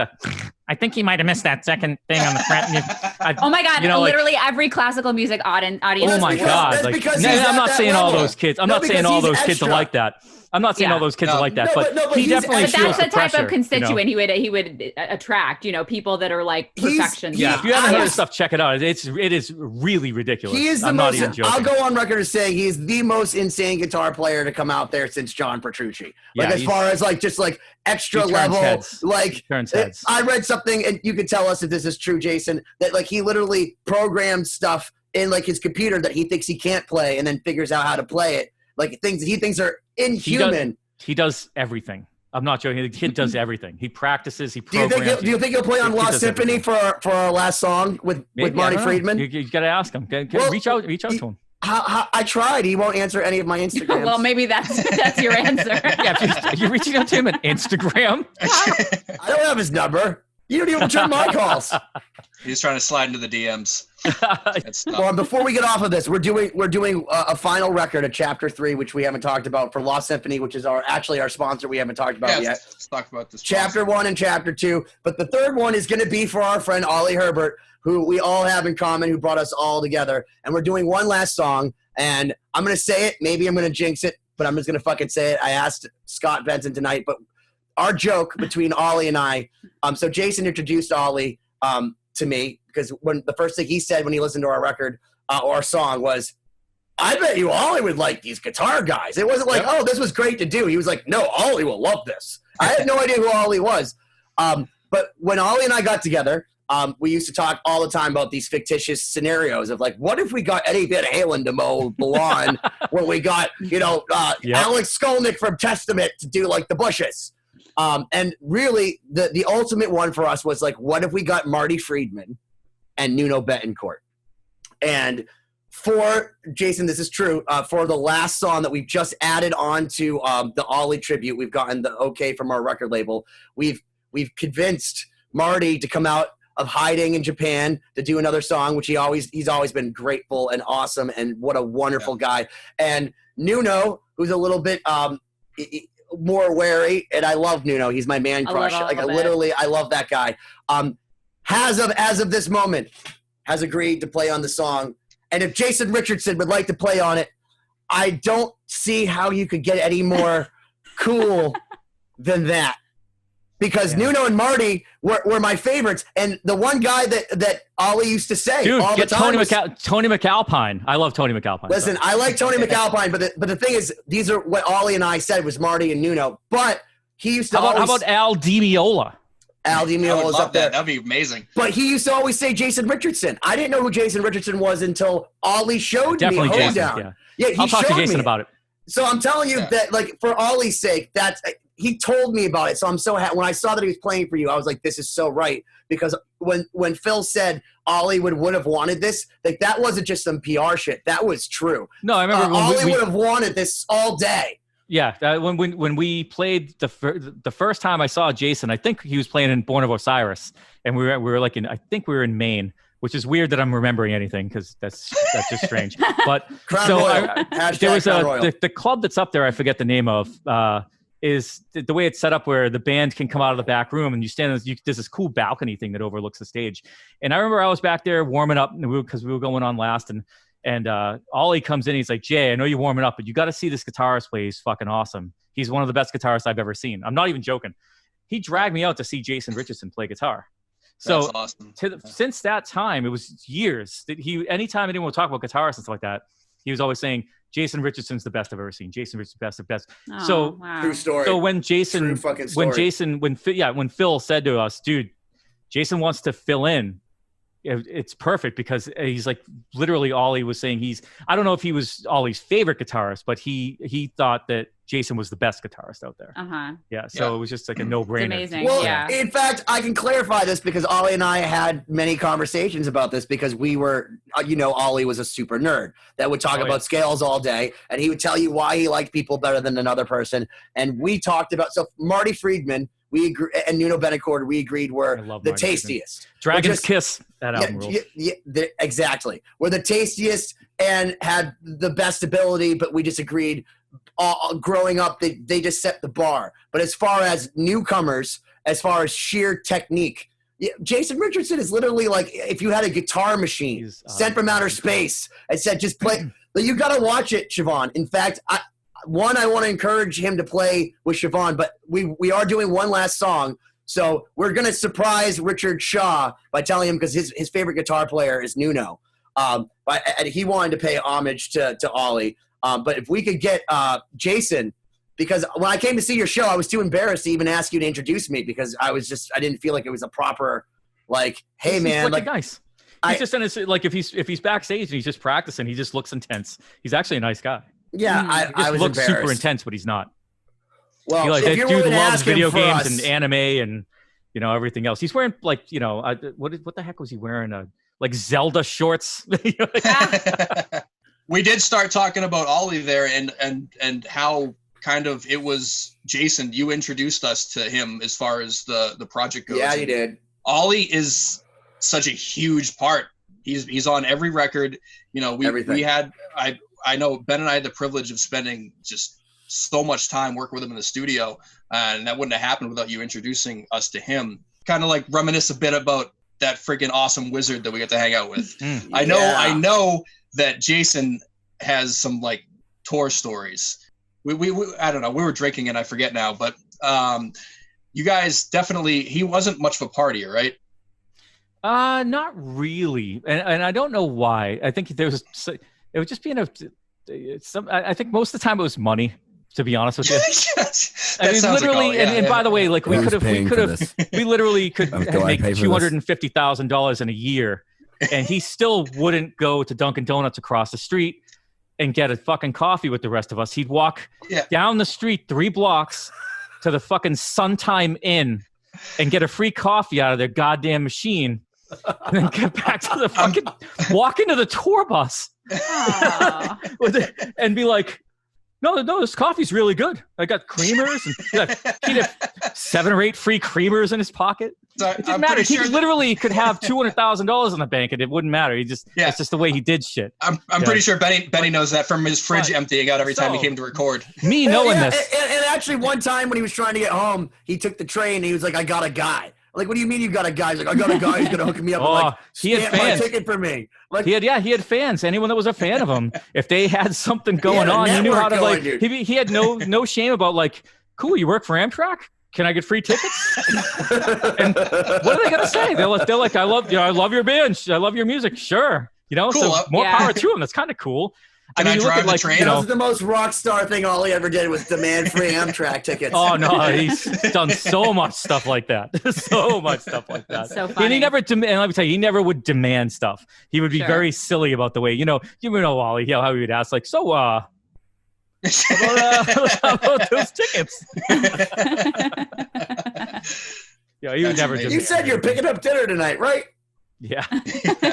I think he might have missed that second thing on the front. Oh my God! Literally every classical music audience. Oh my God! I'm not saying all those kids. I'm not saying all those kids are like that. I'm not saying all those kids are like that, but he definitely feels the pressure. That's the type of constituent he would attract. People that are like perfection. Yeah, if you haven't heard his stuff, check it out. It is really ridiculous. He is not even joking. I'll go on record as saying he is the most insane guitar player to come out there since John Petrucci. As far as just extra level, turns heads. I read something, and you can tell us if this is true, Jason, that he literally programmed stuff in his computer that he thinks he can't play, and then figures out how to play it. Things that he thinks are inhuman. He does everything. I'm not joking. The kid does everything. He practices. He programs. Do you think he'll play on Lost Symphony for our last song with Marty Friedman? You got to ask him. Reach out to him. I tried. He won't answer any of my Instagrams. Well, maybe that's your answer. If you're reaching out to him on Instagram. I don't have his number. You don't even return my calls. He's trying to slide into the DMs. Well, before we get off of this, we're doing a final record, a Chapter 3, which we haven't talked about, for Lost Symphony, which is our sponsor. We haven't talked about yet. Let's talk about this. Chapter 1 and Chapter 2, but the third one is going to be for our friend Oli Herbert, who we all have in common, who brought us all together. And we're doing one last song, and I'm going to say it. Maybe I'm going to jinx it, but I'm just going to fucking say it. I asked Scott Benson tonight, but our joke between Oli and I. So Jason introduced Oli to me, because when the first thing he said when he listened to our record or our song was, I bet you Oli would like these guitar guys. It wasn't like, oh, this was great to do. He was like, no, Oli will love this. I had no idea who Oli was. But when Oli and I got together, we used to talk all the time about these fictitious scenarios of what if we got Eddie Van Halen to mow the lawn when we got, Alex Skolnick from Testament to do the bushes. And really, the ultimate one for us was what if we got Marty Friedman and Nuno Betancourt? And for Jason, this is true. For the last song that we've just added on to the Oli tribute, we've gotten the okay from our record label. We've convinced Marty to come out of hiding in Japan to do another song, which he's always been grateful and awesome, and what a wonderful guy. And Nuno, who's a little bit more wary, and I love Nuno. He's my man crush. Like I love that guy. As of this moment, has agreed to play on the song. And if Jason Richardson would like to play on it, I don't see how you could get any more cool than that. Because Nuno and Marty were my favorites. And the one guy that Oli used to say all the time Tony McAlpine. I love Tony McAlpine. Listen, I like Tony McAlpine, but the thing is, these are what Oli and I said was Marty and Nuno. But he used to How about Al Di Meola? Al Di Meola's up there. That'd be amazing. But he used to always say Jason Richardson. I didn't know who Jason Richardson was until Oli showed me. Definitely Jason, yeah, he I'll talk to Jason me. about it. So I'm telling you that, like, for Oli's sake, he told me about it. So I'm so happy. When I saw that he was playing for you, I was like, this is so right. Because when Phil said Oli would have wanted this, like, that wasn't just some PR shit. That was true. No, I remember Oli would have wanted this all day. Yeah, when we played the first time I saw Jason, I think he was playing in Born of Osiris, and we were like I think we were in Maine, which is weird that I'm remembering anything because that's just strange. But so there was the club that's up there. I forget the name of. Is the way it's set up where the band can come out of the back room and you stand. There's this cool balcony thing that overlooks the stage, and I remember I was back there warming up because we were going on last And Oli comes in. He's like, Jay, I know you're warming up, but you got to see this guitarist play. He's fucking awesome. He's one of the best guitarists I've ever seen. I'm not even joking. He dragged me out to see Jason Richardson play guitar. So that's awesome. Since that time, it was years that anytime anyone would talk about guitarists and stuff like that, he was always saying, Jason Richardson's the best I've ever seen. Jason Richardson's the best. Oh, So wow. True story. So when Phil said to us, dude, Jason wants to fill in, it's perfect because he's like literally Oli was saying I don't know if he was Oli's favorite guitarist, but he thought that Jason was the best guitarist out there. Yeah. So it was just like a no-brainer. It's amazing. Well, in fact, I can clarify this because Oli and I had many conversations about this because we were, Oli was a super nerd that would talk about scales all day, and he would tell you why he liked people better than another person. And we talked about, so Marty Friedman, we agree, and Nuno Betancourt, we agreed were the tastiest. Dragon's Kiss, that album rules. Exactly. We're the tastiest and had the best ability, but we just agreed growing up, they just set the bar. But as far as newcomers, as far as sheer technique, Jason Richardson is literally like if you had a guitar machine sent from outer space and said, just play. But you got to watch it, Siobhán. In fact, I want to encourage him to play with Siobhán, but we are doing one last song. So we're going to surprise Richard Shaw by telling him, because his favorite guitar player is Nuno. And he wanted to pay homage to Oli. But if we could get Jason, because when I came to see your show, I was too embarrassed to even ask you to introduce me because I didn't feel like it was a proper, like, hey, man. He's like nice. He's just in his, like, if he's backstage and he's just practicing, he just looks intense. He's actually a nice guy. Yeah, I was looks embarrassed. super intense, but he's not. Well, that dude loves video games and anime and everything else. He's wearing like what the heck was he wearing? Like Zelda shorts. We did start talking about Oli there and how kind of it was Jason. You introduced us to him as far as the project goes. Yeah, you did. Oli is such a huge part. He's on every record. We had I know Ben and I had the privilege of spending just so much time working with him in the studio, and that wouldn't have happened without you introducing us to him. Kind of like reminisce a bit about that freaking awesome wizard that we get to hang out with. I know that Jason has some like tour stories. We I don't know. We were drinking and I forget now, but you guys definitely. He wasn't much of a partier, right? Not really, and I don't know why. I think it was just being I think most of the time it was money, to be honest with you. I mean, literally, and by the way, like we literally could make $250,000 in a year, and he still wouldn't go to Dunkin' Donuts across the street and get a fucking coffee with the rest of us. He'd walk down the street 3 blocks to the fucking Suntime Inn and get a free coffee out of their goddamn machine, and then get back to the fucking walk into the tour bus and be like, no, this coffee's really good. I got creamers. And he had 7 or 8 free creamers in his pocket. So it didn't matter. He literally could have $200,000 in the bank and it wouldn't matter. It's just the way he did shit. I'm pretty sure Benny knows that from his fridge emptying out every time he came to record. Me knowing this. And actually one time when he was trying to get home, he took the train and he was like, I got a guy. Like, what do you mean you got a guy? He's like, I got a guy who's gonna hook me up and like stamp my ticket for me. Like he had fans. Anyone that was a fan of him, if they had something going on, he knew how to like. He had no shame about like, cool. You work for Amtrak? Can I get free tickets? And what are they gonna say? They're like, I love your band. I love your music. Sure, cool. So more power to him. That's kind of cool. Can I drive the train? That was the most rock star thing Ollie ever did was demand free Amtrak tickets. Oh no, he's done so much stuff like that. So much stuff like that. So funny. And let me tell you, he never would demand stuff. He would be very silly about the way, you know Ollie, how he would ask, like, so how about those tickets? He would never. You said you're picking up dinner tonight, right? Yeah.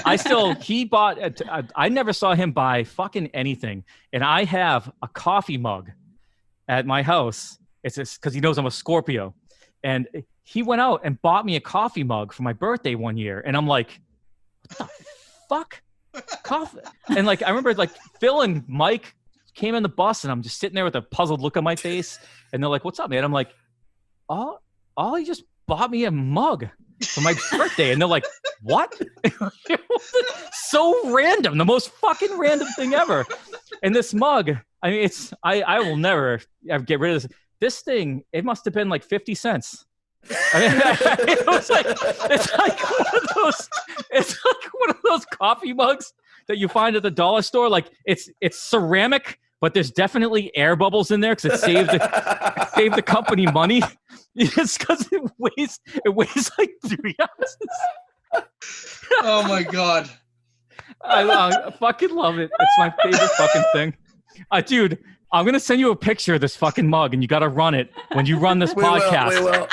I never saw him buy fucking anything. And I have a coffee mug at my house. It's just because he knows I'm a Scorpio. And he went out and bought me a coffee mug for my birthday one year. And I'm like, what the fuck? Coffee? And like, I remember like Phil and Mike came in the bus and I'm just sitting there with a puzzled look on my face. And they're like, what's up, man? I'm like, Ollie just bought me a mug for my birthday. And they're like, what? So random, the most fucking random thing ever. And this mug, I mean, I will never get rid of this. This thing, it must have been like 50 cents. I mean, it's like one of those coffee mugs that you find at the dollar store. Like it's ceramic, but there's definitely air bubbles in there because it saved the company money. It's because it weighs like 3 ounces. Oh my god! I fucking love it. It's my favorite fucking thing. Dude, I'm gonna send you a picture of this fucking mug, and you gotta run it when you run this podcast. We will.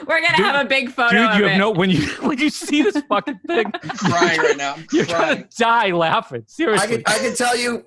We're gonna have a big photo. Dude, you have no when you see this fucking thing. I'm crying right now. You're gonna die laughing. Seriously. I can tell you.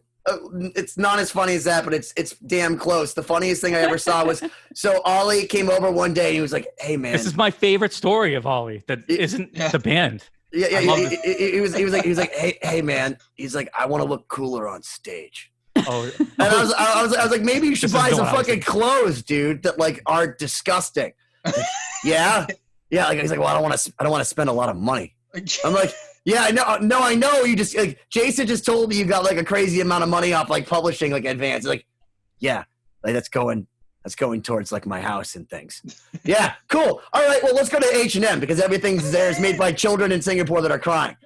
It's not as funny as that, but it's damn close. The funniest thing I ever saw was so Ollie came over one day and he was like, "Hey man, this is my favorite story of Ollie that isn't the band." Yeah. He was like, hey man, he's like, I want to look cooler on stage. Oh, and I was like, maybe you should buy some fucking clothes, dude, that like are disgusting. Like, yeah. Like he's like, well, I don't want to spend a lot of money. I'm like. Yeah, I know. You just like Jason just told me you got like a crazy amount of money off like publishing like advance. Like, yeah, like that's going towards like my house and things. Yeah, cool. All right, well let's go to H&M because everything there is made by children in Singapore that are crying.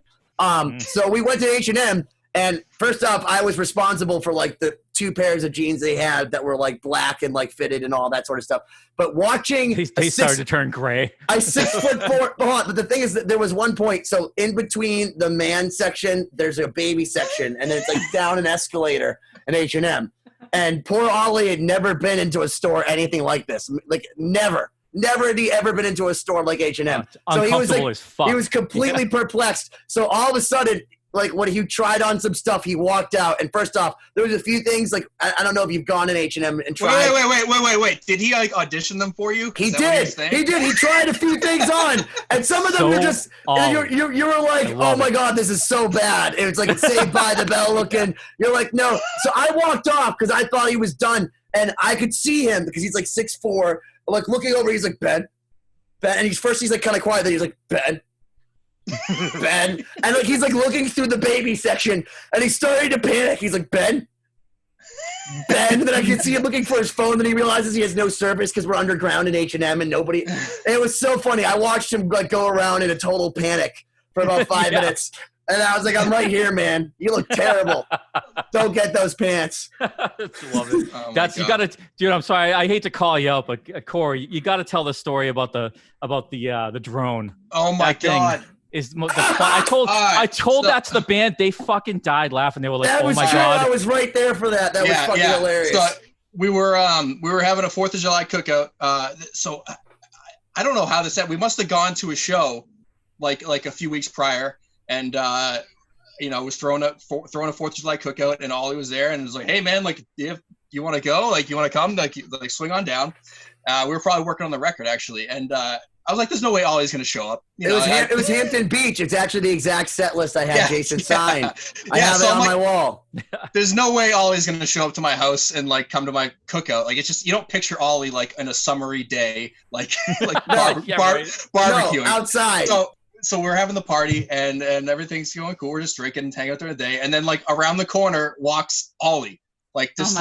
So we went to H&M and first off, I was responsible for like the 2 pairs of jeans they had that were like black and like fitted and all that sort of stuff. But watching they started to turn gray. I 6'4". But the thing is that there was one point. So in between the man section, there's a baby section, and then it's like down an escalator in H&M. And poor Ollie had never been into a store anything like this. Like never had he ever been into a store like H&M. So he was like, as fuck. He was completely perplexed. So all of a sudden. Like when he tried on some stuff, he walked out. And first off, there was a few things like I don't know if you've gone in H&M and tried. Wait. Did he like audition them for you? He did. He tried a few things on, and some of them were just. You were like, oh my god, this is so bad. It was like Saved by the Bell looking. You're like, no. So I walked off because I thought he was done, and I could see him because he's like 6'4". Like looking over, he's like Ben, and he's like kind of quiet. Then he's like Ben. Ben, and like he's like looking through the baby section and he's starting to panic. He's like Ben, and then I can see him looking for his phone. Then he realizes he has no service because we're underground in H&M and nobody. And it was so funny. I watched him like go around in a total panic for about 5 minutes, and I was like, "I'm right here, man. You look terrible. Don't get those pants." Love it. Oh you gotta, dude. I'm sorry. I hate to call you out, but Cory, you got to tell the story about the drone. Oh my god. I told that to the band. They fucking died laughing. They were like, "Oh my god!" I was right there for that. That was fucking hilarious. So we were having a 4th of July cookout. So I don't know how this happened. We must have gone to a show like a few weeks prior, and was throwing a 4th of July cookout, and Ollie was there, and it was like, "Hey man, like, do you have you want to go? Like, you want to come? Like swing on down. We were probably working on the record actually, and I was like, "There's no way Ollie's going to show up." It was Hampton Beach. It's actually the exact set list I had Jason sign. I have it on my wall. There's no way Ollie's going to show up to my house and like come to my cookout. Like, it's just, you don't picture Ollie like in a summery day, like barbecuing. No, outside. So we're having the party and everything's going cool. We're just drinking and hanging out during the day, and then like around the corner walks Ollie, like this,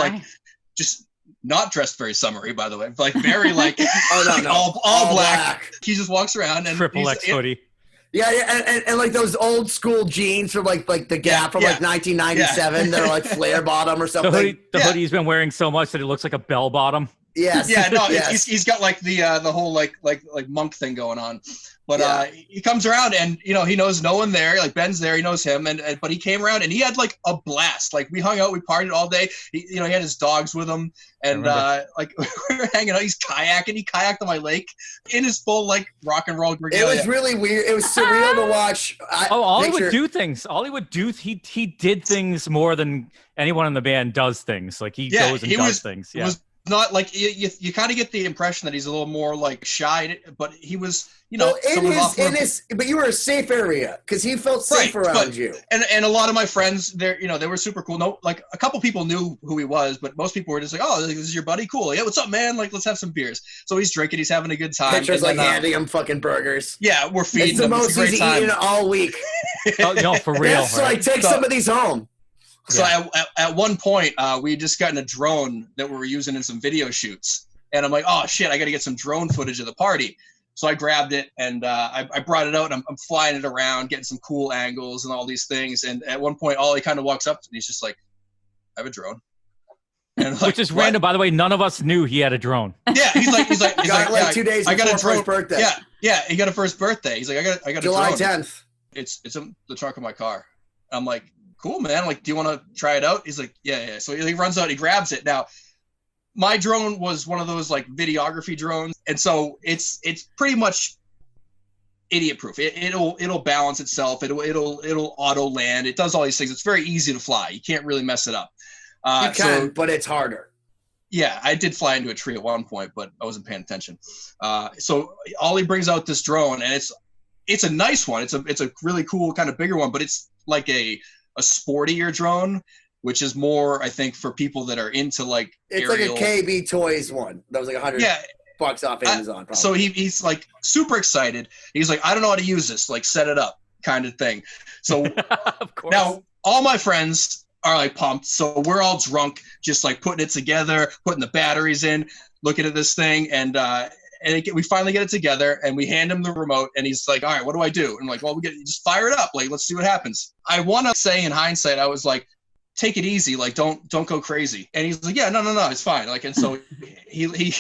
just not dressed very summery, by the way, but like very like all black. He just walks around and triple X hoodie. Yeah, and like those old school jeans from like the Gap from like 1997 that are like flare bottom or something. The hoodie he's been wearing so much that it looks like a bell bottom. Yes. Yeah, no, he's got like the whole like monk thing going on. But he comes around and, you know, he knows no one there. Like, Ben's there, he knows him, but he came around and he had like a blast. Like, we hung out, we partied all day. He had his dogs with him, and like we were hanging out. He's kayaking. He kayaked on my lake in his full like rock and roll regalia. It was really weird. It was surreal to watch. Ollie would do things. Ollie would do. He did things more than anyone in the band does things. Like, he goes and does things. Yeah. Not like you kind of get the impression that he's a little more like shy, but he was, you know, but you were a safe area because he felt safe around you. And a lot of my friends, they were super cool. No, like a couple people knew who he was, but most people were just like, "Oh, this is your buddy, cool. Yeah, what's up, man? Like, let's have some beers." So he's drinking, he's having a good time. Pictures like handing him fucking burgers. Yeah, we're feeding him. It's the most he's eaten all week. No, for real. So like, take some of these home. So at one point, we had just gotten a drone that we were using in some video shoots. And I'm like, oh, shit, I got to get some drone footage of the party. So I grabbed it and I brought it out and I'm flying it around, getting some cool angles and all these things. And at one point, Ollie kind of walks up to me. He's just like, I have a drone. And which is random, by the way. None of us knew he had a drone. Yeah, he's like 2 days before his first birthday. Yeah, he got a first birthday. He's like, I got July a drone. 10th. It's in the trunk of my car. I'm like, cool, man. Like, do you want to try it out? He's like, yeah. So he runs out, he grabs it. Now, my drone was one of those like videography drones, and so it's pretty much idiot proof. It'll balance itself. It'll auto land. It does all these things. It's very easy to fly. You can't really mess it up. You can, but it's harder. Yeah, I did fly into a tree at one point, but I wasn't paying attention. So Ollie brings out this drone, and it's a nice one. It's a really cool kind of bigger one, but it's like a sportier drone, which is more, I think, for people that are into like it's aerial. Like a KB Toys one that was like $100 off Amazon. Probably. So he's like super excited. He's like, I don't know how to use this. Like, set it up, kind of thing. So of course. Now all my friends are like pumped. So we're all drunk, just like putting it together, putting the batteries in, looking at this thing, and we finally get it together, and we hand him the remote, and he's like, all right, what do I do? And I'm like, well, just fire it up. Like, let's see what happens. I want to say in hindsight, I was like, take it easy. Like, don't go crazy. And he's like, yeah, no, it's fine. Like, and so he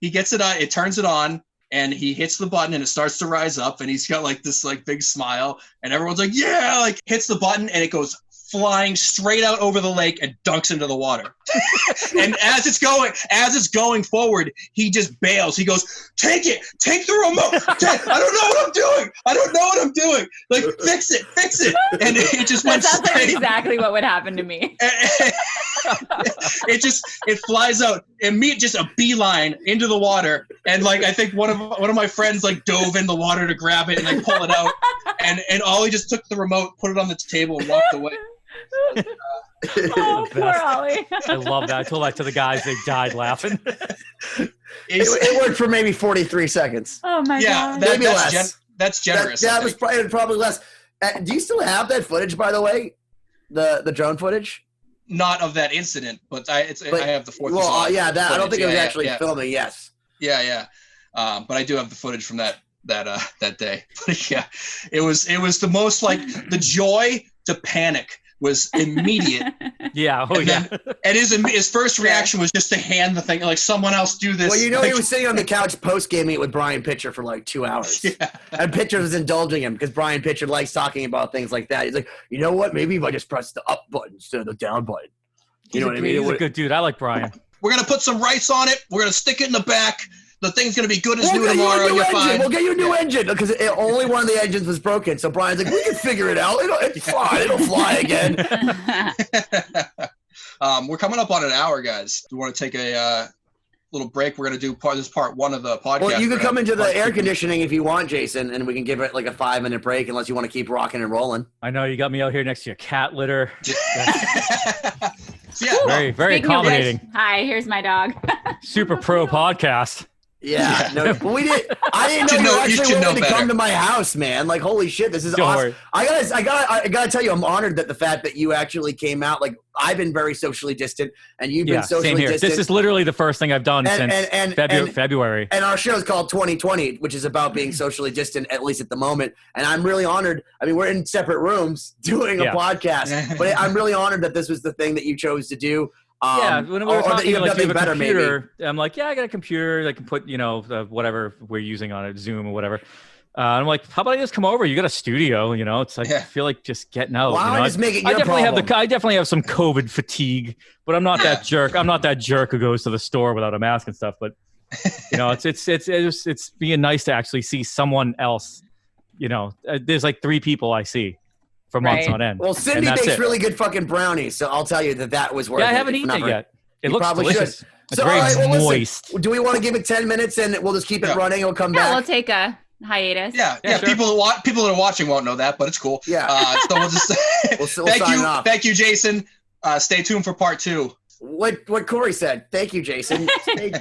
gets it on, it turns it on, and he hits the button and it starts to rise up, and he's got like this like big smile, and everyone's like, yeah, like hits the button, and it goes flying straight out over the lake and dunks into the water. And as it's going forward, he just bails. He goes, take the remote. I don't know what I'm doing. Like, fix it. And it just went straight. That's exactly what would happen to me. It flies out and just a beeline into the water. And like, I think one of my friends like dove in the water to grab it and like pull it out. And Ollie just took the remote, put it on the table, and walked away. Oh, poor Ollie. I love that. I told that to the guys. They died laughing. It worked for maybe 43 seconds. Oh, my God. Maybe less. That's generous. That was probably less. Do you still have that footage, by the way? The drone footage? Not of that incident, but I have the 4th. Well, I don't think it was actually filming. Yes. Yeah. But I do have the footage from that day. But yeah, it was the most, like, the joy to panic was immediate. Yeah. And his first reaction was just to hand the thing, like, someone else do this. Well, he was sitting on the couch post-gaming with Brian Pitcher for like 2 hours. Yeah. And Pitcher was indulging him because Brian Pitcher likes talking about things like that. He's like, you know what? Maybe if I just press the up button instead of the down button. You know what I mean? He's a good dude. I like Brian. We're going to put some rice on it. We're going to stick it in the back. The thing's going to be good as new tomorrow. You're fine. We'll get you a new engine because only one of the engines was broken. So Brian's like, we can figure it out. It's fine. It'll fly again. We're coming up on an hour, guys. Do you want to take a little break? We're going to do part one of the podcast. Well, you can come into the air conditioning if you want, Jason, and we can give it like a 5-minute break unless you want to keep rocking and rolling. I know you got me out here next to your cat litter. Yeah, very, very accommodating. Hi, here's my dog. Super pro podcast. Yeah, no, we did. I didn't know you actually wanted to come to my house, man. Like, holy shit, this is awesome. I gotta tell you, I'm honored that the fact that you actually came out. Like, I've been very socially distant, and you've been socially distant. This is literally the first thing I've done since February. And our show is called 2020, which is about being socially distant, at least at the moment. And I'm really honored. I mean, we're in separate rooms doing a podcast, but I'm really honored that this was the thing that you chose to do. When we were talking, like, you have a computer, I'm like, yeah, I got a computer that can put, whatever we're using on it, Zoom or whatever. I'm like, how about I just come over? You got a studio, It's like, I feel like just getting out. Why don't I just make it your problem? I definitely have some COVID fatigue, but I'm not that jerk. I'm not that jerk who goes to the store without a mask and stuff. But it's being nice to actually see someone else. There's like 3 people I see for months on end. Well, Cindy makes really good fucking brownies, so I'll tell you that was worth it. Yeah, I haven't eaten it yet. It looks delicious. It's very moist. Listen, do we want to give it 10 minutes and we'll just keep it running? We'll come back. We'll take a hiatus. Yeah. Sure. People that are watching won't know that, but it's cool. Yeah. So we'll just thank you, Jason. Stay tuned for part 2. What Cory said. Thank you, Jason. Stay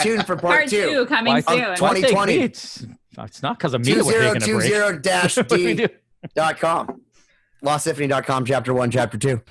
tuned for part 2 coming soon. 2020. It's not because of me that we're taking a break. 2020-D.com. LostSymphony.com, chapter 1, chapter 2.